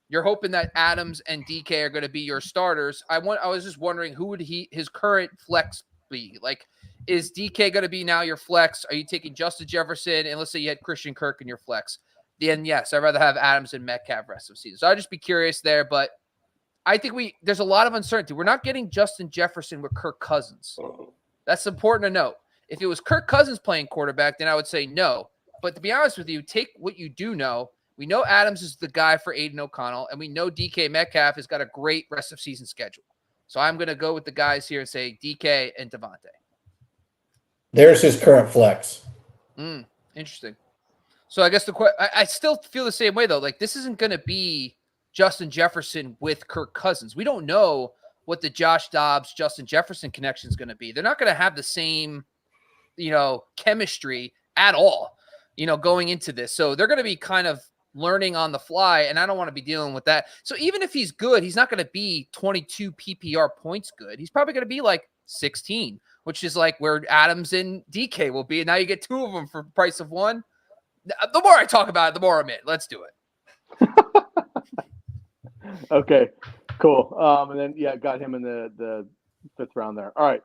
you're hoping that Adams and DK are going to be your starters. I was just wondering who would his current flex be? Like, is DK going to be now your flex? Are you taking Justin Jefferson? And let's say you had Christian Kirk in your flex. Then yes, I'd rather have Adams and Metcalf rest of the season. So I'd just be curious there. But I think there's a lot of uncertainty. We're not getting Justin Jefferson with Kirk Cousins. That's important to note. If it was Kirk Cousins playing quarterback, then I would say no. But to be honest with you, take what you do know. We know Adams is the guy for Aiden O'Connell, and we know DK Metcalf has got a great rest of season schedule. So I'm going to go with the guys here and say DK and DeVonta. There's his current flex. Interesting. So I guess I still feel the same way, though. Like, this isn't going to be Justin Jefferson with Kirk Cousins. We don't know what the Josh Dobbs, Justin Jefferson connection is going to be. They're not going to have the same, chemistry at all, going into this. So they're going to be kind of learning on the fly, and I don't want to be dealing with that. So even if he's good, he's not going to be 22 PPR points good. He's probably going to be like 16, which is like where Adams and DK will be. And now you get 2 of them for the price of 1. The more I talk about it, the more I'm in. Let's do it. Okay, cool. And then, got him in the 5th round there. All right.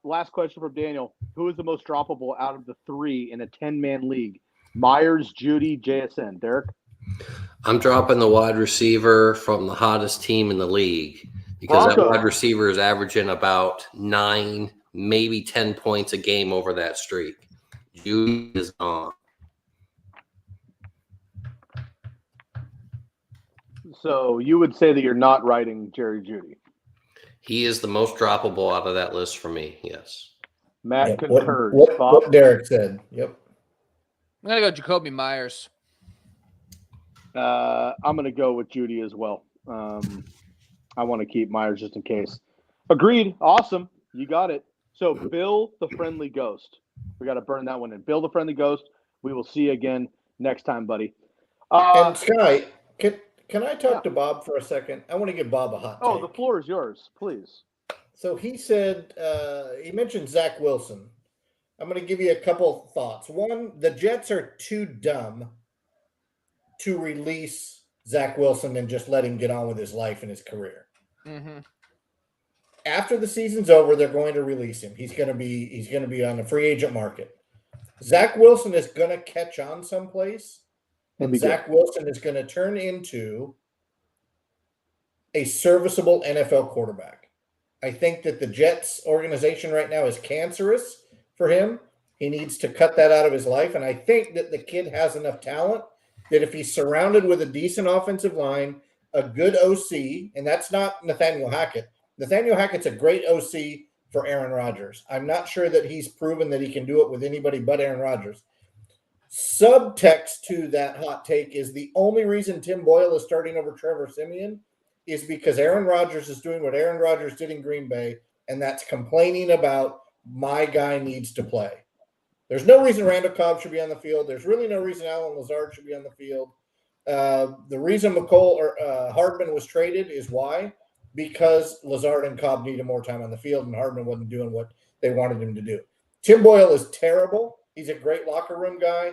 Last question from Daniel. Who is the most droppable out of the 3 in a 10-man league? Myers, Judy, JSN. Derek? I'm dropping the wide receiver from the hottest team in the league because that wide receiver is averaging about 9, maybe 10 points a game over that streak. Judy is gone. So you would say that you're not writing Jerry Judy? He is the most droppable out of that list for me, yes. Matt What concurs. what Derek said. Yep. I'm going to go Jacoby Myers. I'm going to go with Judy as well. I want to keep Myers just in case. Agreed. Awesome. You got it. So Bill the Friendly Ghost. We got to burn that one in. Bill the Friendly Ghost. We will see you again next time, buddy. And Sky, can I talk to Bob for a second? I want to give Bob a hot take. Oh, the floor is yours, please. So he said, he mentioned Zach Wilson. I'm going to give you a couple thoughts. One, the Jets are too dumb to release Zach Wilson and just let him get on with his life and his career. Mm-hmm. After the season's over, they're going to release him. He's going to be on the free agent market. Zach Wilson is going to catch on someplace. And Zach Wilson is going to turn into a serviceable NFL quarterback. I think that the Jets organization right now is cancerous for him. He needs to cut that out of his life. And I think that the kid has enough talent that if he's surrounded with a decent offensive line, a good OC, and that's not Nathaniel Hackett. Nathaniel Hackett's a great OC for Aaron Rodgers. I'm not sure that he's proven that he can do it with anybody but Aaron Rodgers. Subtext to that hot take is the only reason Tim Boyle is starting over Trevor Siemian is because Aaron Rodgers is doing what Aaron Rodgers did in Green Bay, and that's complaining about my guy needs to play. There's no reason Randall Cobb should be on the field. There's really no reason Alan Lazard should be on the field. The reason Hardman was traded is why? Because Lazard and Cobb needed more time on the field, and Hardman wasn't doing what they wanted him to do. Tim Boyle is terrible. He's a great locker room guy.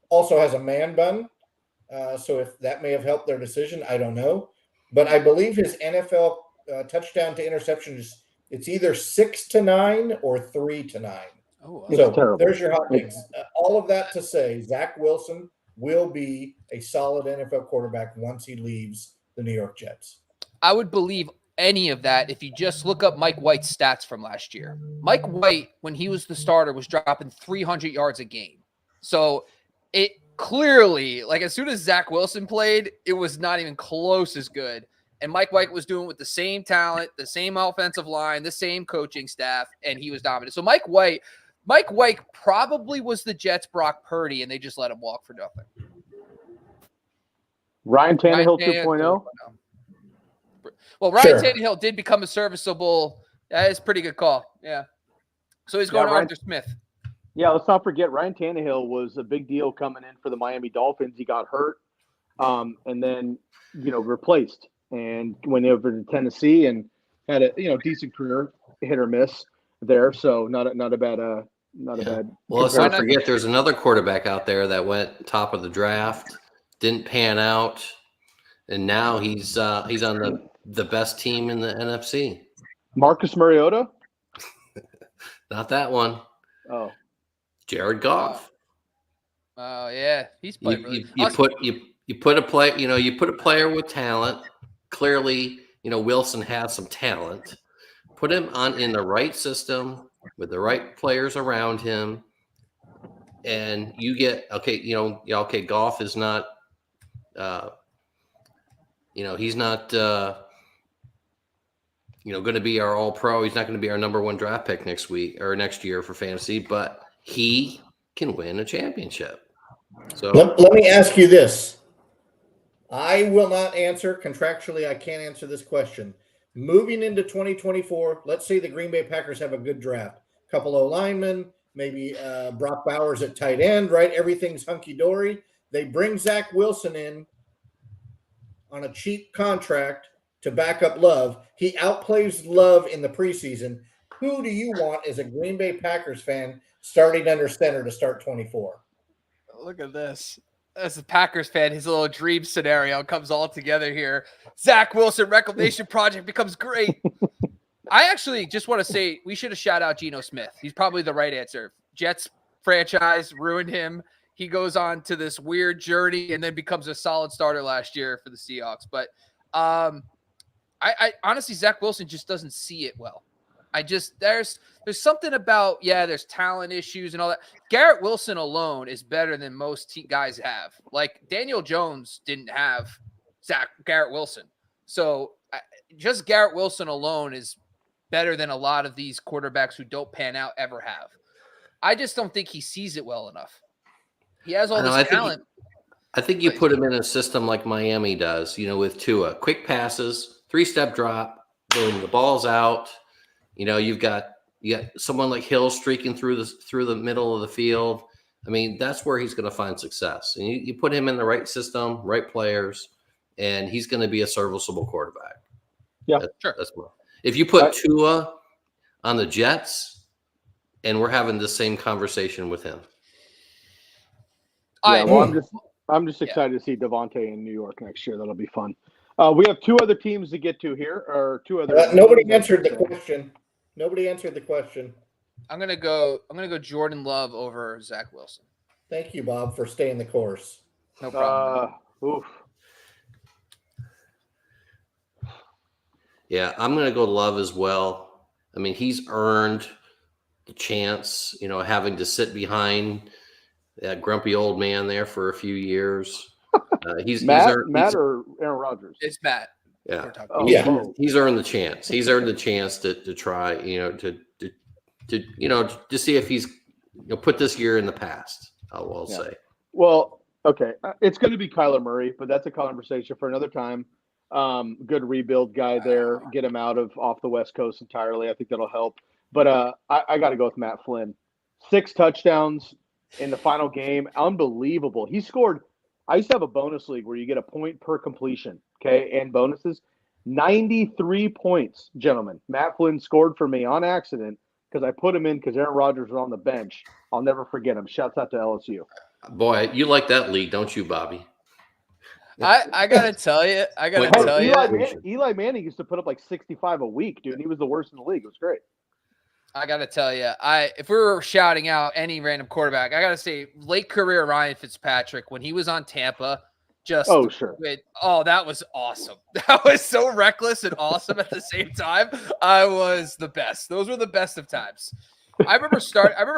Also has a man bun. So if that may have helped their decision, I don't know. But I believe his NFL touchdown to interception it's either 6-9 or 3-9. Oh, so terrible. There's your hot takes. All of that to say, Zach Wilson will be a solid NFL quarterback once he leaves the New York Jets. I would believe any of that if you just look up Mike White's stats from last year. Mike White, when he was the starter, was dropping 300 yards a game. So it clearly, like as soon as Zach Wilson played, it was not even close as good. And Mike White was doing it with the same talent, the same offensive line, the same coaching staff, and he was dominant. So Mike White probably was the Jets' Brock Purdy, and they just let him walk for nothing. Ryan Tannehill 2.0. Well, Ryan Tannehill did become a serviceable. That is a pretty good call. Yeah. So he's going to Arthur Smith. Yeah, let's not forget Ryan Tannehill was a big deal coming in for the Miami Dolphins. He got hurt, and then replaced and went over to Tennessee and had a decent career, hit or miss there. So not a bad Well, let's not forget there's another quarterback out there that went top of the draft, didn't pan out, and now he's on the best team in the NFC. Marcus Mariota? Not that one. Oh. Jared Goff. Oh yeah, he's playing really. You put a player with talent. Clearly, Wilson has some talent. Put him in the right system with the right players around him, and you get Goff is not, he's not, going to be our all pro. He's not going to be our number 1 draft pick next year for fantasy, but he can win a championship. So let me ask you this. I will not answer contractually. I can't answer this question. Moving into 2024, let's say the Green Bay Packers have a good draft. A couple of linemen, maybe Brock Bowers at tight end, right? Everything's hunky-dory. They bring Zach Wilson in on a cheap contract to back up Love. He outplays Love in the preseason. Who do you want as a Green Bay Packers fan starting under center to start 24? Look at this. As a Packers fan, his little dream scenario comes all together here. Zach Wilson reclamation project becomes great. I actually just want to say we should have shout out Geno Smith. He's probably the right answer. Jets franchise ruined him. He goes on to this weird journey and then becomes a solid starter last year for the Seahawks. But I honestly, Zach Wilson just doesn't see it well. There's something about, there's talent issues and all that. Garrett Wilson alone is better than most guys have. Like Daniel Jones didn't have Garrett Wilson. So just Garrett Wilson alone is better than a lot of these quarterbacks who don't pan out ever have. I just don't think he sees it well enough. He has all this talent. I think you put him in a system like Miami does, with Tua. Quick passes, 3-step drop, boom, the ball's out. You've got someone like Hill streaking through the middle of the field. I mean, that's where he's going to find success. And you put him in the right system, right players, and he's going to be a serviceable quarterback. Yeah, sure. That's more. If you put Tua on the Jets, and we're having the same conversation with him. I'm just excited to see DeVonta in New York next year. That'll be fun. We have 2 other teams to get to here, or 2 other. Nobody answered the question. I'm gonna go Jordan Love over Zach Wilson. Thank you, Bob, for staying the course. No problem. Yeah, I'm gonna go Love as well. I mean, he's earned the chance, having to sit behind that grumpy old man there for a few years. He's Matt or Aaron Rodgers? It's Matt. Yeah. He's earned the chance. He's earned the chance to try, to see if he's put this year in the past. I'll say. Well, okay, it's going to be Kyler Murray, but that's a conversation for another time. Good rebuild guy there. Get him off the West Coast entirely. I think that'll help. But I got to go with Matt Flynn. 6 touchdowns in the final game. Unbelievable. He scored. I used to have a bonus league where you get a point per completion, okay, and bonuses. 93 points, gentlemen. Matt Flynn scored for me on accident because I put him in because Aaron Rodgers was on the bench. I'll never forget him. Shouts out to LSU. Boy, you like that league, don't you, Bobby? I gotta tell you, Eli Manning used to put up like 65 a week, dude. He was the worst in the league. It was great. I gotta tell you, if we were shouting out any random quarterback, I gotta say late career Ryan Fitzpatrick when he was on Tampa. That was awesome. That was so reckless and awesome at the same time. I was the best. Those were the best of times. I remember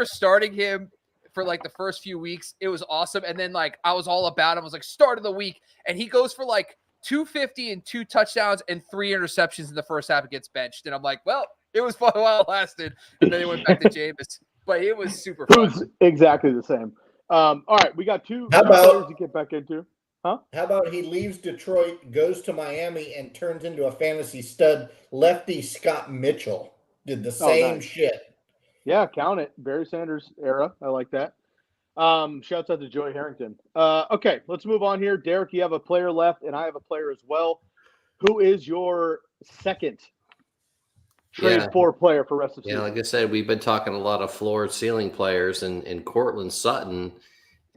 starting him for like the first few weeks. It was awesome, and then like I was all about him. I was like start of the week, and he goes for like 250 and 2 touchdowns and 3 interceptions in the first half and gets benched. And I'm like, well. It was fun while it lasted, and then it went back to Jameis. But it was super fun. It was exactly the same. All right, we got 2 players to get back into. Huh? How about he leaves Detroit, goes to Miami, and turns into a fantasy stud? Lefty Scott Mitchell did the same shit. Yeah, count it. Barry Sanders era. I like that. Shouts out to Joey Harrington. Okay, let's move on here. Derek, you have a player left, and I have a player as well. Who is your second trade for player for rest of season? Yeah, like I said, we've been talking a lot of floor ceiling players, and Courtland Sutton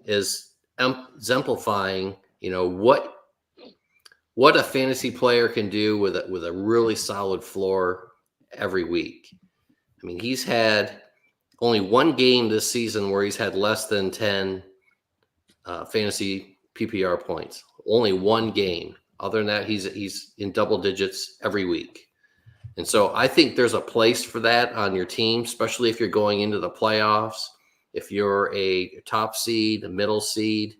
is exemplifying, what a fantasy player can do with a really solid floor every week. I mean, he's had only one game this season where he's had less than 10 fantasy PPR points. Only one game. Other than that, he's in double digits every week. And so I think there's a place for that on your team, especially if you're going into the playoffs. If you're a top seed, a middle seed,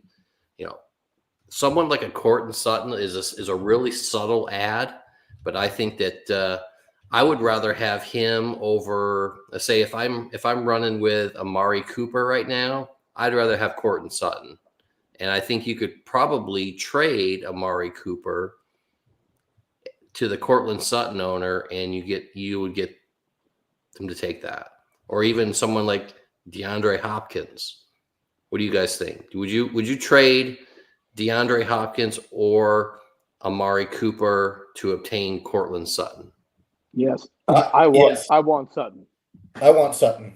someone like a Courtland Sutton is a really subtle ad, but I think that I would rather have him over, let's say, if I'm running with Amari Cooper right now, I'd rather have Courtland Sutton. And I think you could probably trade Amari Cooper to the Courtland Sutton owner, and you would get them to take that. Or even someone like DeAndre Hopkins. What do you guys think? Would you trade DeAndre Hopkins or Amari Cooper to obtain Courtland Sutton? Yes. I want Sutton. I want Sutton.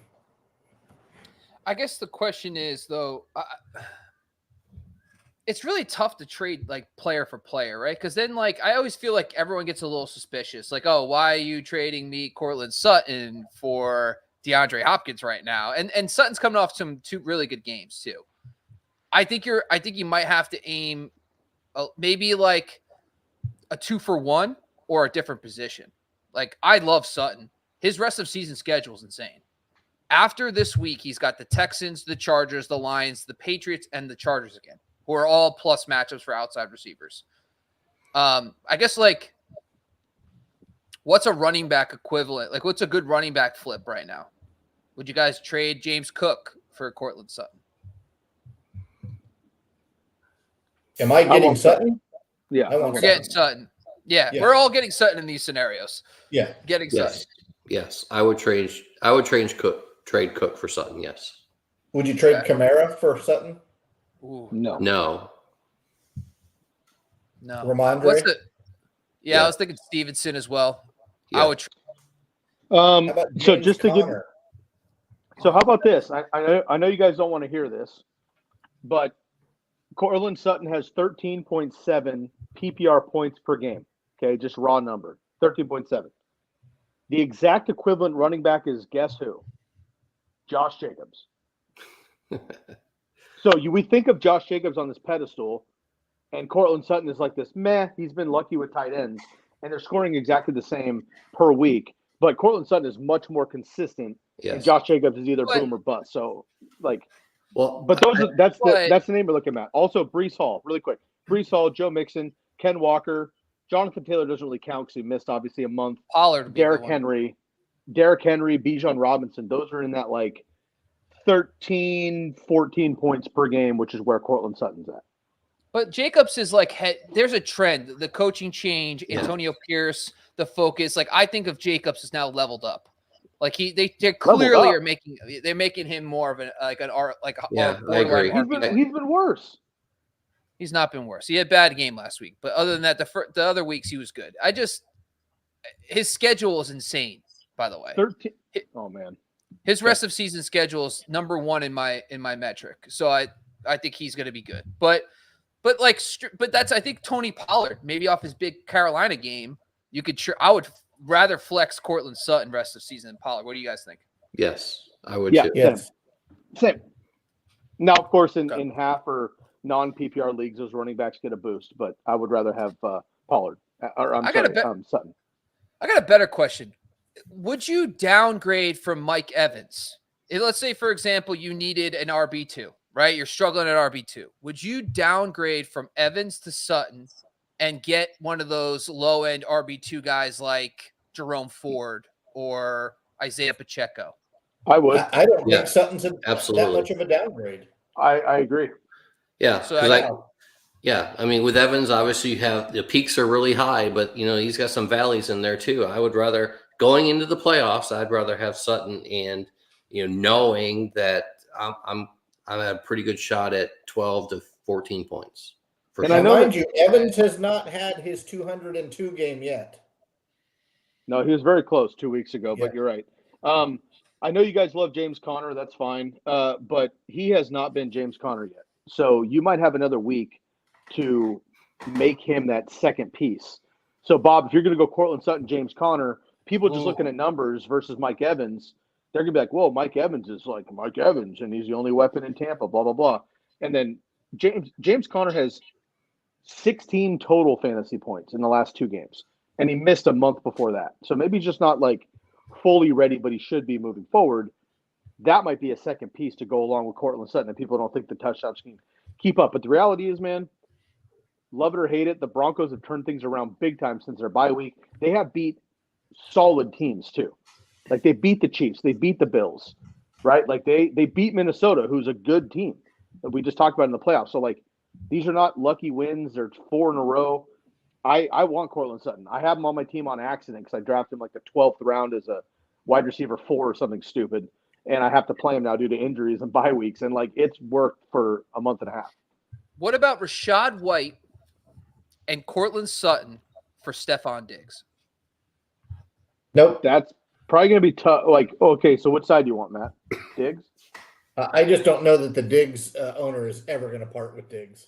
I guess the question is, though, it's really tough to trade like player for player, right? Because then, like, I always feel like everyone gets a little suspicious. Like, oh, why are you trading me Courtland Sutton for DeAndre Hopkins right now? And Sutton's coming off two really good games too. I think you might have to aim maybe like a 2-for-1 or a different position. Like, I love Sutton. His rest of season schedule is insane. After this week, he's got the Texans, the Chargers, the Lions, the Patriots, and the Chargers again, who are all plus matchups for outside receivers. I guess, like, what's a running back equivalent? Like, what's a good running back flip right now? Would you guys trade James Cook for Courtland Sutton? Am I getting Sutton? Yeah. We're getting Sutton. Yeah, we're all getting Sutton in these scenarios. Yeah. Getting Sutton. Yes. I would trade Cook for Sutton, yes. Would you trade Kamara for Sutton? Ooh. No. Ramondre? I was thinking Stevenson as well. Yeah. I would so just to give so how about this? I know you guys don't want to hear this, but Courtland Sutton has 13.7 PPR points per game. Okay, just raw number, 13.7. The exact equivalent running back is, guess who? Josh Jacobs. So we think of Josh Jacobs on this pedestal, and Courtland Sutton is like this, he's been lucky with tight ends, and they're scoring exactly the same per week. But Courtland Sutton is much more consistent, and Josh Jacobs is either boom or bust. So, like, but that's the name we're looking at. Also, Breece Hall, really quick. Breece Hall, Joe Mixon, Ken Walker, Jonathan Taylor doesn't really count because he missed obviously a month. Pollard, Derrick Henry, Bijan Robinson. Those are in that like 13, 14 points per game, which is where Courtland Sutton's at. But Jacobs is like, there's a trend, the coaching change, Antonio Pierce, the focus. Like, I think of Jacobs is now leveled up. Like they clearly are making him more of I agree. He's been worse. He's not been worse. He had a bad game last week, but other than that, the other weeks he was good. His schedule is insane. By the way, 13. Oh man, his rest of season schedule is number one in my metric. So I think he's going to be good. But that's, I think Tony Pollard, maybe off his big Carolina game, I would rather flex Courtland Sutton rest of season than Pollard. What do you guys think? Yes, I would. Too. Yes. Same. Now, of course, in half or non-PPR leagues, those running backs get a boost, but I would rather have Pollard. Sutton. I got a better question. Would you downgrade from Mike Evans? Let's say, for example, you needed an RB2, right? You're struggling at RB2. Would you downgrade from Evans to Sutton and get one of those low-end RB2 guys like Jerome Ford or Isaiah Pacheco? I would. I don't think Sutton's absolutely that much of a downgrade. I agree. Yeah. So I mean, with Evans, obviously you have the peaks are really high, but he's got some valleys in there too. I would rather, going into the playoffs, I'd rather have Sutton and knowing that I'm at a pretty good shot at 12 to 14 points. And Now, I know mind you, Evans has not had his 202 game yet. No, he was very close 2 weeks ago, Yeah. but you're right. I know you guys love James Conner. That's fine. But he has not been James Conner yet. So you might have another week to make him that second piece. So, Bob, if you're going to go Courtland Sutton, James Conner, people just looking at numbers versus Mike Evans, they're going to be like, whoa, Mike Evans is like Mike Evans, and he's the only weapon in Tampa, blah, blah, blah. And then James Conner has 16 total fantasy points in the last 2 games. And he missed a month before that. So maybe he's just not like fully ready, but he should be moving forward. That might be a second piece to go along with Courtland Sutton, and people don't think the touchdowns can keep up. But the reality is, man, love it or hate it, the Broncos have turned things around big time since their bye week. They have beat solid teams too. Like they beat the Chiefs, they beat the Bills, right? Like they beat Minnesota, who's a good team that we just talked about in the playoffs. So like these are not lucky wins. They're 4 in a row. I want Courtland Sutton. I have him on my team on accident because I drafted him like the 12th round as a wide receiver 4 or something stupid. And I have to play him now due to injuries and bye weeks. And like it's worked for a month and a half. What about Rachaad White and Courtland Sutton for Stephon Diggs? Nope. That's probably going to be tough. Like, okay, so what side do you want, Matt? Diggs? I just don't know that the Diggs owner is ever going to part with Diggs.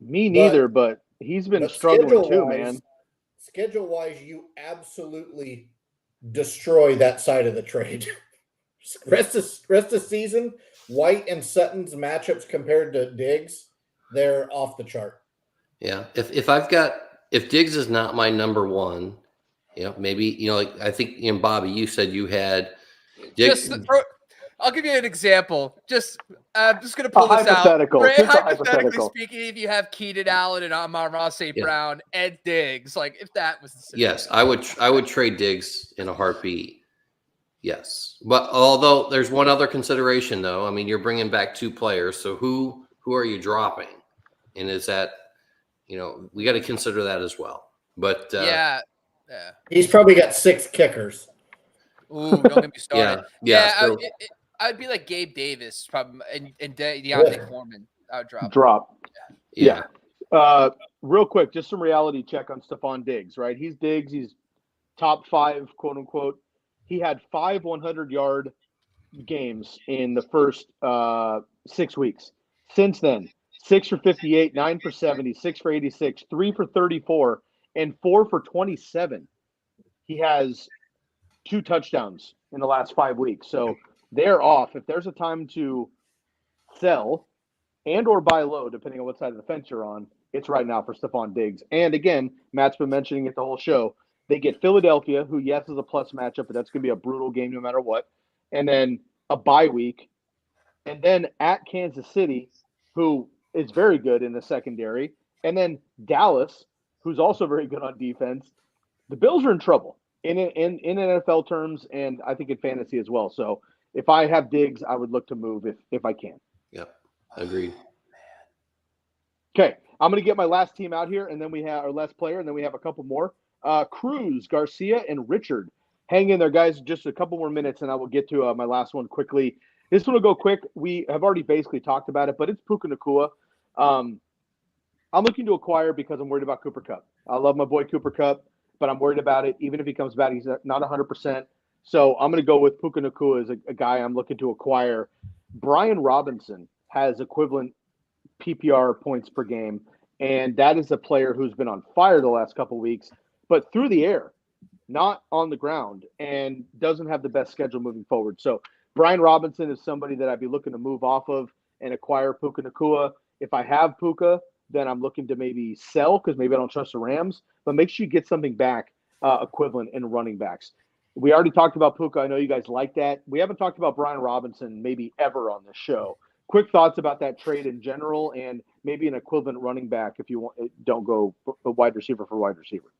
Me neither, but he's been struggling too, man. Schedule-wise, you absolutely destroy that side of the trade. rest of season, White and Sutton's matchups compared to Diggs, they're off the chart. Yeah. If Diggs is not my number one, maybe, like I think, Bobby, you said you had Diggs. I'll give you an example. I'm just going to pull this out. Hypothetically speaking, if you have Keenan Allen and Amon-Ra St. Brown and Diggs, like if that was the situation. Yes, I would trade Diggs in a heartbeat. Yes. But although there's one other consideration though, I mean, you're bringing back 2 players. So who are you dropping? And is that, we got to consider that as well. But yeah. He's probably got 6 kickers. Ooh, don't get me started. So, I'd be like Gabe Davis, probably, and Deontay Foreman. I would drop. Yeah. Real quick, just some reality check on Stephon Diggs, right? He's Diggs. He's top 5, quote unquote. He had 5 100-yard games in the first 6 weeks. Since then, 6 for 58, 9 for 70, 6 for 86, 3 for 34, and 4 for 27. He has 2 touchdowns in the last 5 weeks. So they're off. If there's a time to sell and or buy low, depending on what side of the fence you're on, it's right now for Stephon Diggs. And again, Matt's been mentioning it the whole show. They get Philadelphia, who, yes, is a plus matchup, but that's going to be a brutal game no matter what. And then a bye week. And then at Kansas City, who is very good in the secondary. And then Dallas, who's also very good on defense. The Bills are in trouble in NFL terms, and I think in fantasy as well. So if I have Diggs, I would look to move if I can. Yep, agreed. Okay, I'm going to get my last team out here, and then we have our last player, and then we have a couple more. Cruz, Garcia, and Richard. Hang in there, guys. Just a couple more minutes, and I will get to my last one quickly. This one will go quick. We have already basically talked about it, but it's Puka Nacua. I'm looking to acquire because I'm worried about Cooper Kupp. I love my boy Cooper Kupp, but I'm worried about it. Even if he comes back, he's not 100%. So I'm going to go with Puka Nacua as a guy I'm looking to acquire. Brian Robinson has equivalent PPR points per game, and that is a player who's been on fire the last couple of weeks, but through the air, not on the ground, and doesn't have the best schedule moving forward. So Brian Robinson is somebody that I'd be looking to move off of and acquire Puka Nacua. If I have Puka, then I'm looking to maybe sell because maybe I don't trust the Rams, but make sure you get something back equivalent in running backs. We already talked about Puka. I know you guys like that. We haven't talked about Brian Robinson maybe ever on this show. Quick thoughts about that trade in general and maybe an equivalent running back if you want, don't go wide receiver for wide receiver.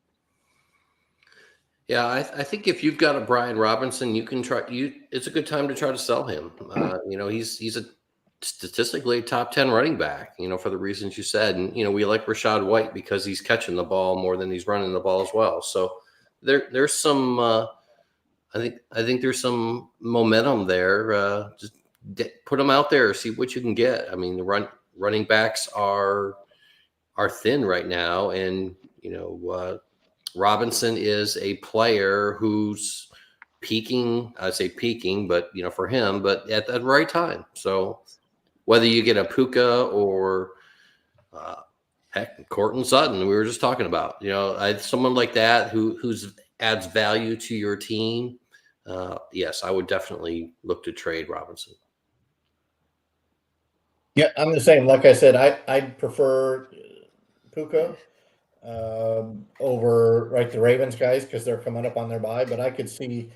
Yeah, I think if you've got a Brian Robinson, you can try. It's a good time to try to sell him. He's a statistically top 10 running back. For the reasons you said, and we like Rachaad White because he's catching the ball more than he's running the ball as well. So there's some I think there's some momentum there. Just put them out there, see what you can get. I mean, the running backs are thin right now, and Robinson is a player who's peaking. I say peaking, but for him, but at the right time. So whether you get a Puka or heck, Courtland Sutton, we were just talking about, someone like that who's adds value to your team. Yes, I would definitely look to trade Robinson. Yeah, I'm the same. Like I said, I'd prefer Puka over the Ravens guys because they're coming up on their bye, but I could see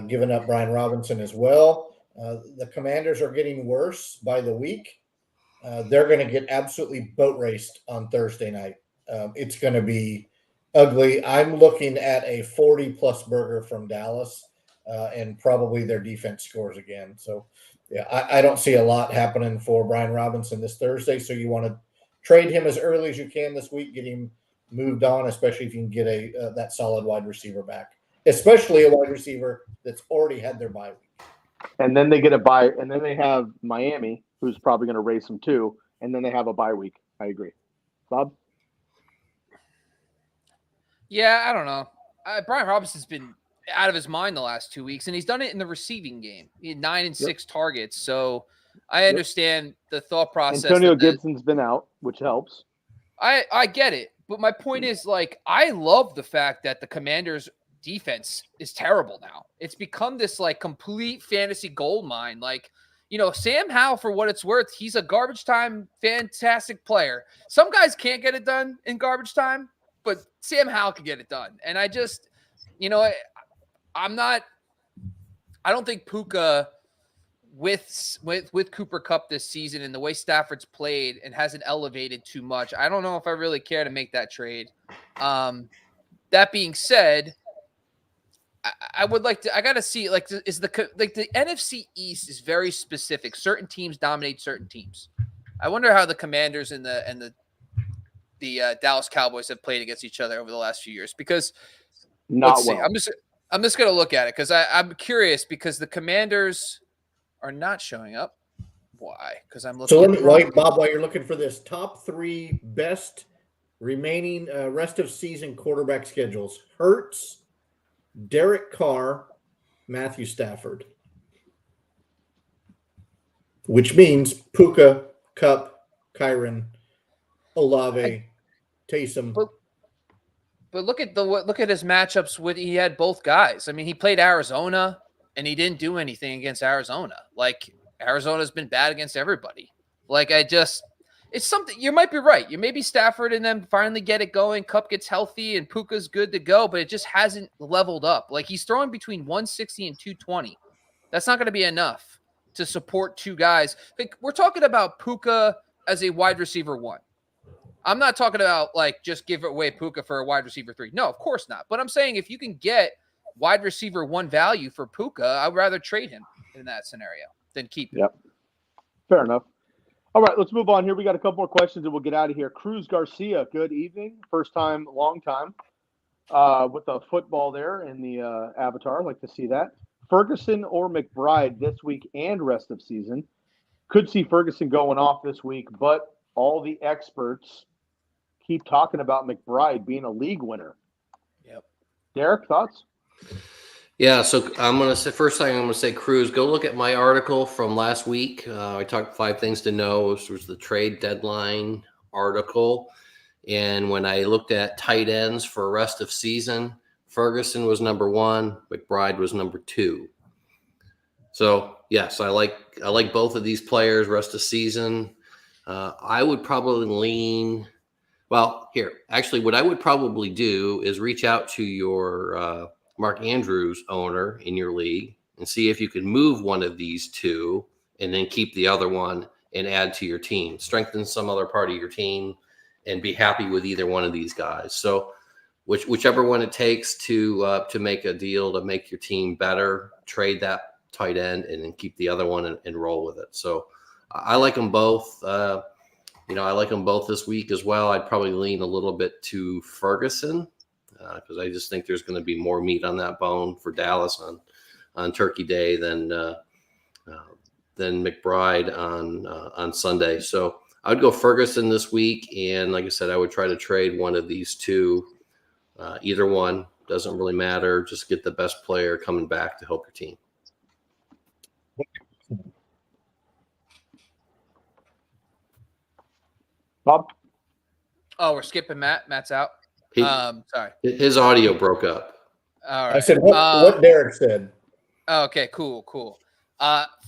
giving up Brian Robinson as well. The Commanders are getting worse by the week. They're going to get absolutely boat raced on Thursday night. It's going to be ugly. I'm looking at a 40-plus burger from Dallas, and probably their defense scores again. So, yeah, I don't see a lot happening for Brian Robinson this Thursday. So you want to trade him as early as you can this week, get him moved on, especially if you can get that solid wide receiver back, especially a wide receiver that's already had their bye week. And then they get a bye, and then they have Miami, who's probably going to race them too, and then they have a bye week. I agree. Bob? Yeah, I don't know. Brian Robinson's been out of his mind the last 2 weeks, and he's done it in the receiving game. He had 9 and 6 targets, so I understand the thought process. Antonio Gibson's been out, which helps. I get it, but my point is, I love the fact that the Commanders' defense is terrible now. It's become this complete fantasy gold mine. Sam Howell, for what it's worth, he's a garbage time fantastic player. Some guys can't get it done in garbage time, but Sam Howell can get it done. And I just, I don't think Puka with Cooper Kupp this season and the way Stafford's played and hasn't elevated too much. I don't know if I really care to make that trade. That being said, I would like to. I got to see. Is the NFC East is very specific. Certain teams dominate certain teams. I wonder how the Commanders and the Dallas Cowboys have played against each other over the last few years. Because let's see. I'm just going to look at it because I'm curious because the Commanders are not showing up. Why? Because I'm looking. So let me, Bob, while you're looking for this, top 3 best remaining rest of season quarterback schedules: Hurts, Derek Carr, Matthew Stafford. Which means Puka, Kupp, Kyron, Olave, Taysom. But look at his matchups he had both guys. I mean, he played Arizona and he didn't do anything against Arizona. Arizona's been bad against everybody. It's something. You might be right. Maybe Stafford and them finally get it going. Kupp gets healthy and Puka's good to go, but it just hasn't leveled up. He's throwing between 160 and 220. That's not going to be enough to support 2 guys. We're talking about Puka as a wide receiver 1. I'm not talking about just give away Puka for a wide receiver 3. No, of course not. But I'm saying if you can get wide receiver 1 value for Puka, I'd rather trade him in that scenario than keep him. Yep. Fair enough. All right, let's move on here. We got a couple more questions and we'll get out of here. Cruz Garcia, good evening. First time, long time. With the football there in the avatar. Like to see that. Ferguson or McBride this week and rest of season. Could see Ferguson going off this week, but all the experts keep talking about McBride being a league winner. Yep. Derek, thoughts? Yeah, so I'm going to say, first thing I'm going to say, Cruz, go look at my article from last week. I talked 5 things to know. This was the trade deadline article. And when I looked at tight ends for rest of season, Ferguson was number 1, McBride was number 2. So, yes, I like both of these players rest of season. I would probably lean – well, here, actually, what I would probably do is reach out to your Mark Andrews owner in your league and see if you can move one of these 2 and then keep the other one and add to your team. Strengthen some other part of your team and be happy with either one of these guys. So whichever one it takes to make a deal to make your team better, trade that tight end and then keep the other one and roll with it. So I like them both. I like them both this week as well. I'd probably lean a little bit to Ferguson. because I just think there's going to be more meat on that bone for Dallas on Turkey Day than McBride on Sunday. So I would go Ferguson this week, and like I said, I would try to trade one of these two. Either one doesn't really matter. Just get the best player coming back to help your team. Bob? Oh, we're skipping Matt. Matt's out. Sorry. His audio broke up. All right. I said what Derek said. Okay, cool.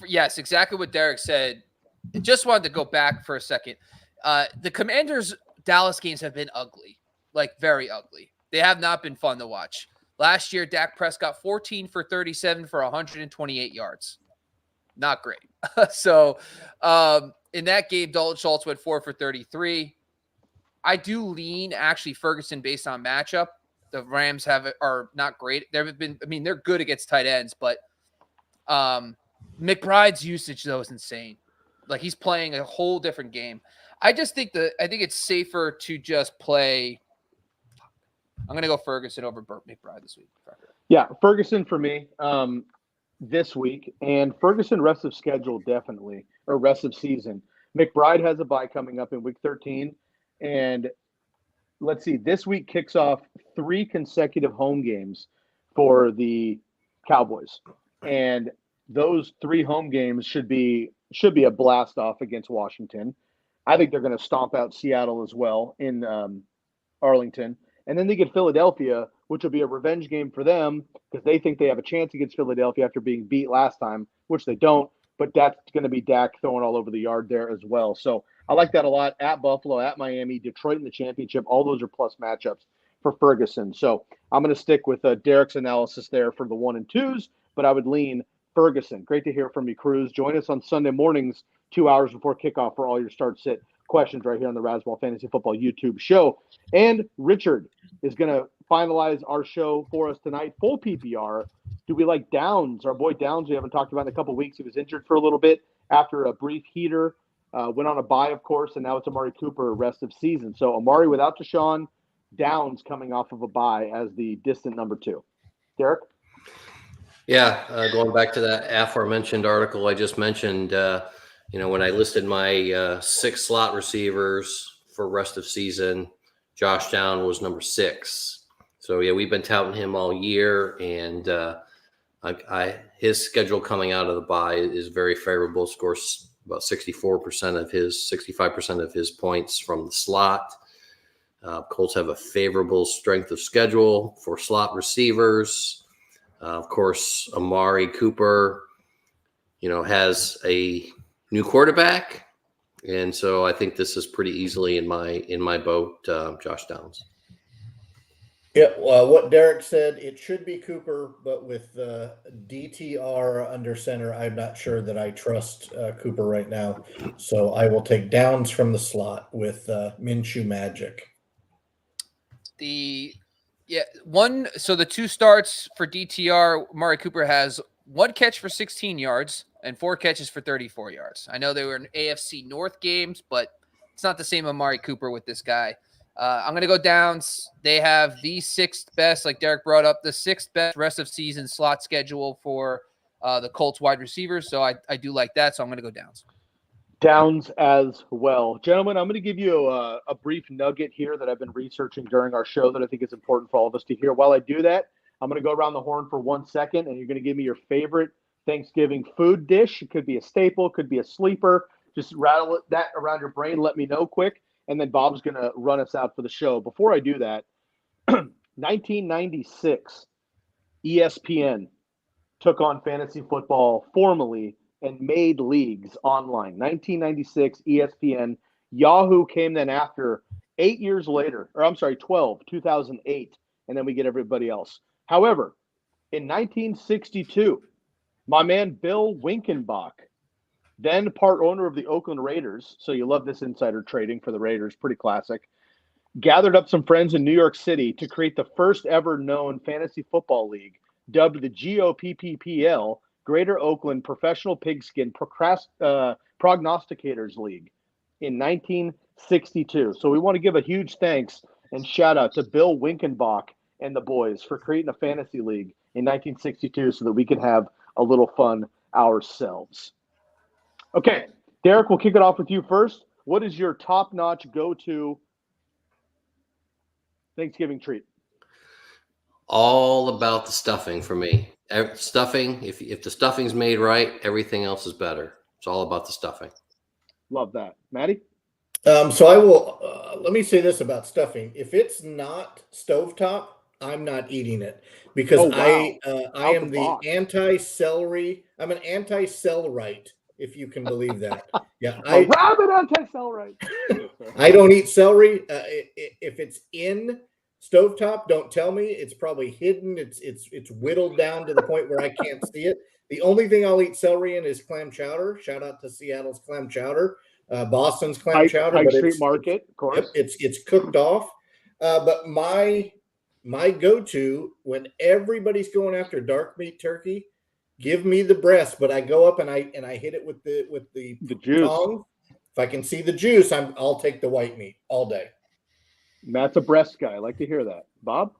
Yes, exactly what Derek said. Just wanted to go back for a second. The Commanders' Dallas games have been ugly, like very ugly. They have not been fun to watch. Last year, Dak Prescott 14 for 37 for 128 yards. Not great. So in that game, Dalton Schultz went 4 for 33. I do lean actually Ferguson based on matchup. The Rams are not great. They're good against tight ends, but McBride's usage though is insane. Like he's playing a whole different game. I think it's safer to just play. I'm going to go Ferguson over McBride this week. Yeah, Ferguson for me this week, and Ferguson rest of schedule definitely, or rest of season. McBride has a bye coming up in week 13, and let's see, this week kicks off 3 consecutive home games for the Cowboys, and those 3 home games should be a blast off against Washington. I think they're going to stomp out Seattle as well in Arlington. And then they get Philadelphia, which will be a revenge game for them because they think they have a chance against Philadelphia after being beat last time, which they don't. But that's going to be Dak throwing all over the yard there as well. So I like that a lot. At Buffalo, at Miami, Detroit in the championship, all those are plus matchups for Ferguson. So I'm going to stick with Derek's analysis there for the 1 and 2s, but I would lean Ferguson. Great to hear from you, Cruz. Join us on Sunday mornings, 2 hours before kickoff for all your start-sit questions right here on the Razzball Fantasy Football YouTube show. And Richard is going to finalize our show for us tonight. Full PPR. Do we like Downs? Our boy Downs, we haven't talked about in a couple of weeks. He was injured for a little bit after a brief heater. Went on a bye, of course, and now it's Amari Cooper rest of season. So Amari without Deshaun, Downs coming off of a bye as the distant number 2. Derek? Yeah, going back to that aforementioned article I just mentioned, when I listed my 6 slot receivers for rest of season, Josh Downs was number 6. So, yeah, we've been touting him all year, and his schedule coming out of the bye is very favorable. Scores about 65% of his points from the slot. Colts have a favorable strength of schedule for slot receivers. Of course, Amari Cooper, has a new quarterback, and so I think this is pretty easily in my boat. Josh Downs. Yeah, what Derek said, it should be Cooper, but with DTR under center, I'm not sure that I trust Cooper right now. So I will take Downs from the slot with Minshew Magic. The 2 starts for DTR, Amari Cooper has 1 catch for 16 yards and 4 catches for 34 yards. I know they were in AFC North games, but it's not the same Amari Cooper with this guy. I'm going to go Downs. They have the 6th best, like Derek brought up, the 6th best rest of season slot schedule for the Colts wide receivers. So I do like that. So I'm going to go Downs. Downs as well. Gentlemen, I'm going to give you a brief nugget here that I've been researching during our show that I think is important for all of us to hear. While I do that, I'm going to go around the horn for 1 second, and you're going to give me your favorite Thanksgiving food dish. It could be a staple, could be a sleeper. Just rattle that around your brain. Let me know quick. And then Bob's going to run us out for the show. Before I do that, 1996, ESPN took on fantasy football formally and made leagues online. 1996, ESPN. Yahoo came then after 8 years later, 2008, and then we get everybody else. However, in 1962, my man Bill Winkenbach, then part owner of the Oakland Raiders, so you love this insider trading for the Raiders, pretty classic, gathered up some friends in New York City to create the first ever known fantasy football league, dubbed the GOPPPL, Greater Oakland Professional Pigskin Prognosticators League, in 1962. So we want to give a huge thanks and shout out to Bill Winkenbach and the boys for creating a fantasy league in 1962 so that we could have a little fun ourselves. Okay, Derek, we'll kick it off with you first. What is your top-notch go-to Thanksgiving treat? All about the stuffing for me. Stuffing, if the stuffing's made right, everything else is better. It's all about the stuffing. Love that. Maddie? So I will, let me say this about stuffing. If it's not stovetop, I'm not eating it because I am the anti-celery. I'm an anti-Cellrite, if you can believe that. Yeah, a rabid anti-Cellrite. I don't eat celery. If it's in stovetop, don't tell me. It's probably hidden. It's whittled down to the point where I can't see it. The only thing I'll eat celery in is clam chowder. Shout out to Seattle's clam chowder, Boston's clam chowder. High Street Market, of course. It's cooked off. But my go-to when everybody's going after dark meat turkey, give me the breast. But I go up and I hit it with the juice. tongue. If I can see the juice, I'll take the white meat all day. Matt's a breast guy. I like to hear that. Bob?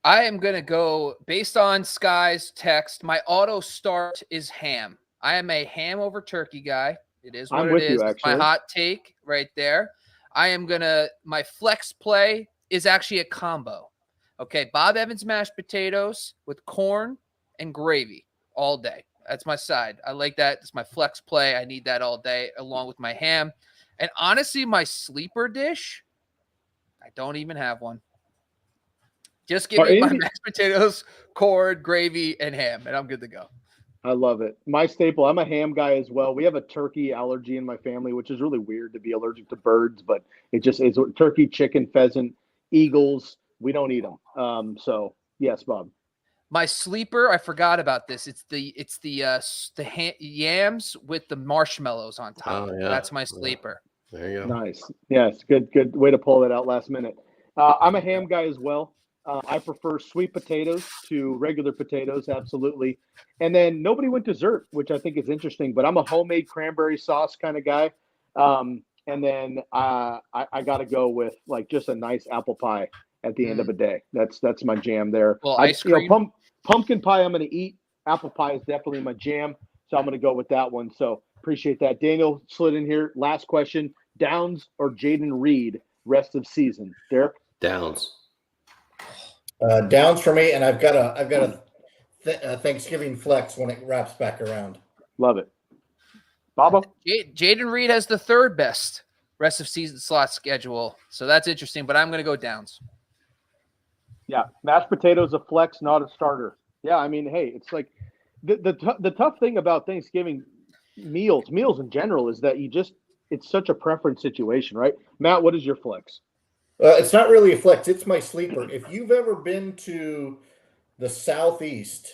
I am going to go based on Sky's text. My auto start is ham. I am a ham over turkey guy. It is what it is. It's my hot take right there. My flex play is actually a combo. Okay, Bob Evans mashed potatoes with corn and gravy all day. That's my side. I like that. It's my flex play. I need that all day along with my ham. And honestly, my sleeper dish, I don't even have one. Just give me my mashed potatoes, corn, gravy, and ham, and I'm good to go. I love it. My staple, I'm a ham guy as well. We have a turkey allergy in my family, which is really weird to be allergic to birds, but it just is turkey, chicken, pheasant, eagles. We don't eat them. So yes, Bob. My sleeper, I forgot about this. It's the yams with the marshmallows on top. Oh, yeah. That's my sleeper. Yeah. There you go. Nice. Yes, good way to pull that out last minute. I'm a ham guy as well. I prefer sweet potatoes to regular potatoes, absolutely. And then nobody went dessert, which I think is interesting, but I'm a homemade cranberry sauce kind of guy. And then I got to go with like just a nice apple pie at the end of the day. That's my jam there. Well, ice cream. Pumpkin pie I'm going to eat. Apple pie is definitely my jam, so I'm going to go with that one. So appreciate that. Daniel slid in here. Last question: Downs or Jaden Reed rest of season? Derek? Downs. Downs for me, and I've got a Thanksgiving flex when it wraps back around. Love it. Baba? Jaden Reed has the third best rest of season slot schedule, so that's interesting, but I'm going to go Downs. Yeah, mashed potatoes a flex, not a starter. Yeah, I mean, hey, it's like the tough thing about Thanksgiving meals in general is that it's such a preference situation, right? Matt, what is your flex? It's not really a flex. It's my sleeper. If you've ever been to the Southeast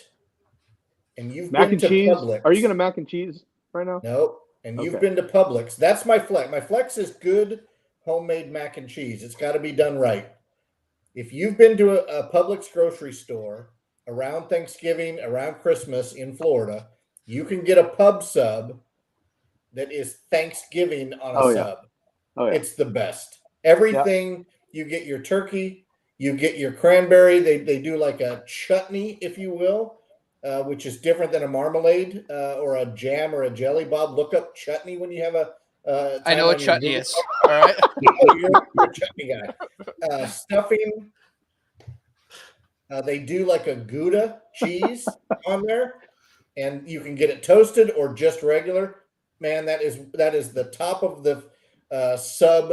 and you've mac been and to cheese, Publix. Are you going to mac and cheese right now? Nope. And you've been to Publix. That's my flex. My flex is good homemade mac and cheese. It's got to be done right. If you've been to a Publix grocery store around Thanksgiving, around Christmas in Florida, you can get a pub sub that is Thanksgiving on a sub. Oh, yeah. It's the best. Everything, you get your turkey, you get your cranberry. They do like a chutney, if you will, which is different than a marmalade or a jam or a jelly. Bob, look up chutney when you have I know what chutney is. All right. You're a chutney guy. Stuffing. They do like a Gouda cheese on there, and you can get it toasted or just regular. Man, that is the top of the sub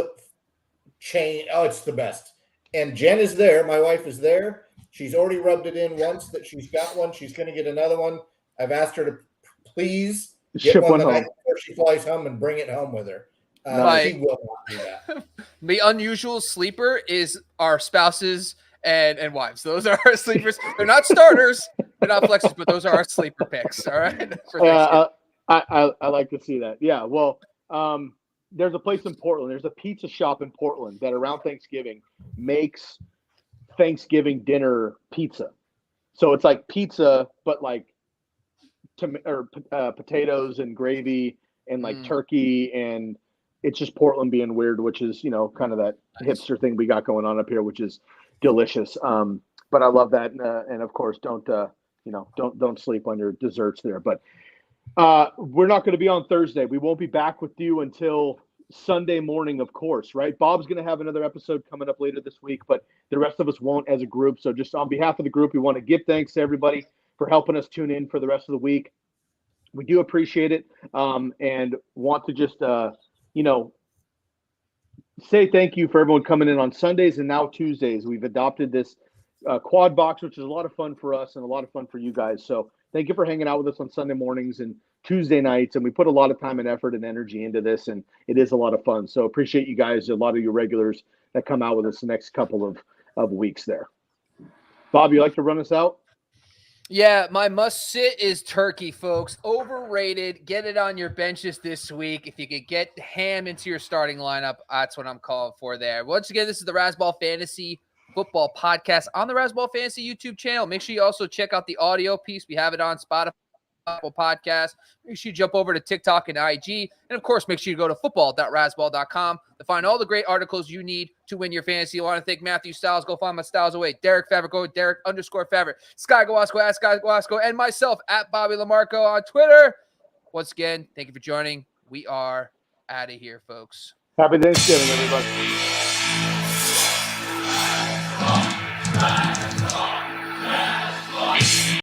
chain. Oh, it's the best. And Jen is there. My wife is there. She's already rubbed it in once that she's got one. She's going to get another one. I've asked her to please get one the night before she flies home and bring it home with her. She will not do that. The unusual sleeper is our spouses and wives. Those are our sleepers. They're not starters. They're not flexes, but those are our sleeper picks. All right. I like to see that. Yeah. Well, there's a place in Portland. There's a pizza shop in Portland that around Thanksgiving makes Thanksgiving dinner pizza. So it's like pizza, but like potatoes and gravy and like turkey, and it's just Portland being weird, which is, kind of that hipster thing we got going on up here, which is delicious. But I love that, and of course, don't sleep on your desserts there. But we're not going to be on Thursday. We won't be back with you until Sunday morning, of course, right? Bob's going to have another episode coming up later this week, but the rest of us won't as a group. So just on behalf of the group, we want to give thanks to everybody for helping us tune in for the rest of the week. We do appreciate it, and want to just, say thank you for everyone coming in on Sundays and now Tuesdays. We've adopted this quad box, which is a lot of fun for us and a lot of fun for you guys. So thank you for hanging out with us on Sunday mornings and Tuesday nights. And we put a lot of time and effort and energy into this, and it is a lot of fun. So appreciate you guys, a lot of you regulars that come out with us the next couple of weeks there. Bob, you like to run us out? Yeah, my must sit is turkey, folks. Overrated. Get it on your benches this week. If you could get ham into your starting lineup, that's what I'm calling for there. Once again, this is the Razzball Fantasy Football Podcast on the Razzball Fantasy YouTube channel. Make sure you also check out the audio piece. We have it on Spotify, Apple Podcast. Make sure you jump over to TikTok and IG. And, of course, make sure you go to football.razzball.com to find all the great articles you need to win your fantasy. I want to thank Matthew Styles. Go find my Styles away. Derek Favre. Go Derek_Favre. Sky Guasco at Sky Guasco. And myself at Bobby Lamarco on Twitter. Once again, thank you for joining. We are out of here, folks. Happy Thanksgiving, everybody.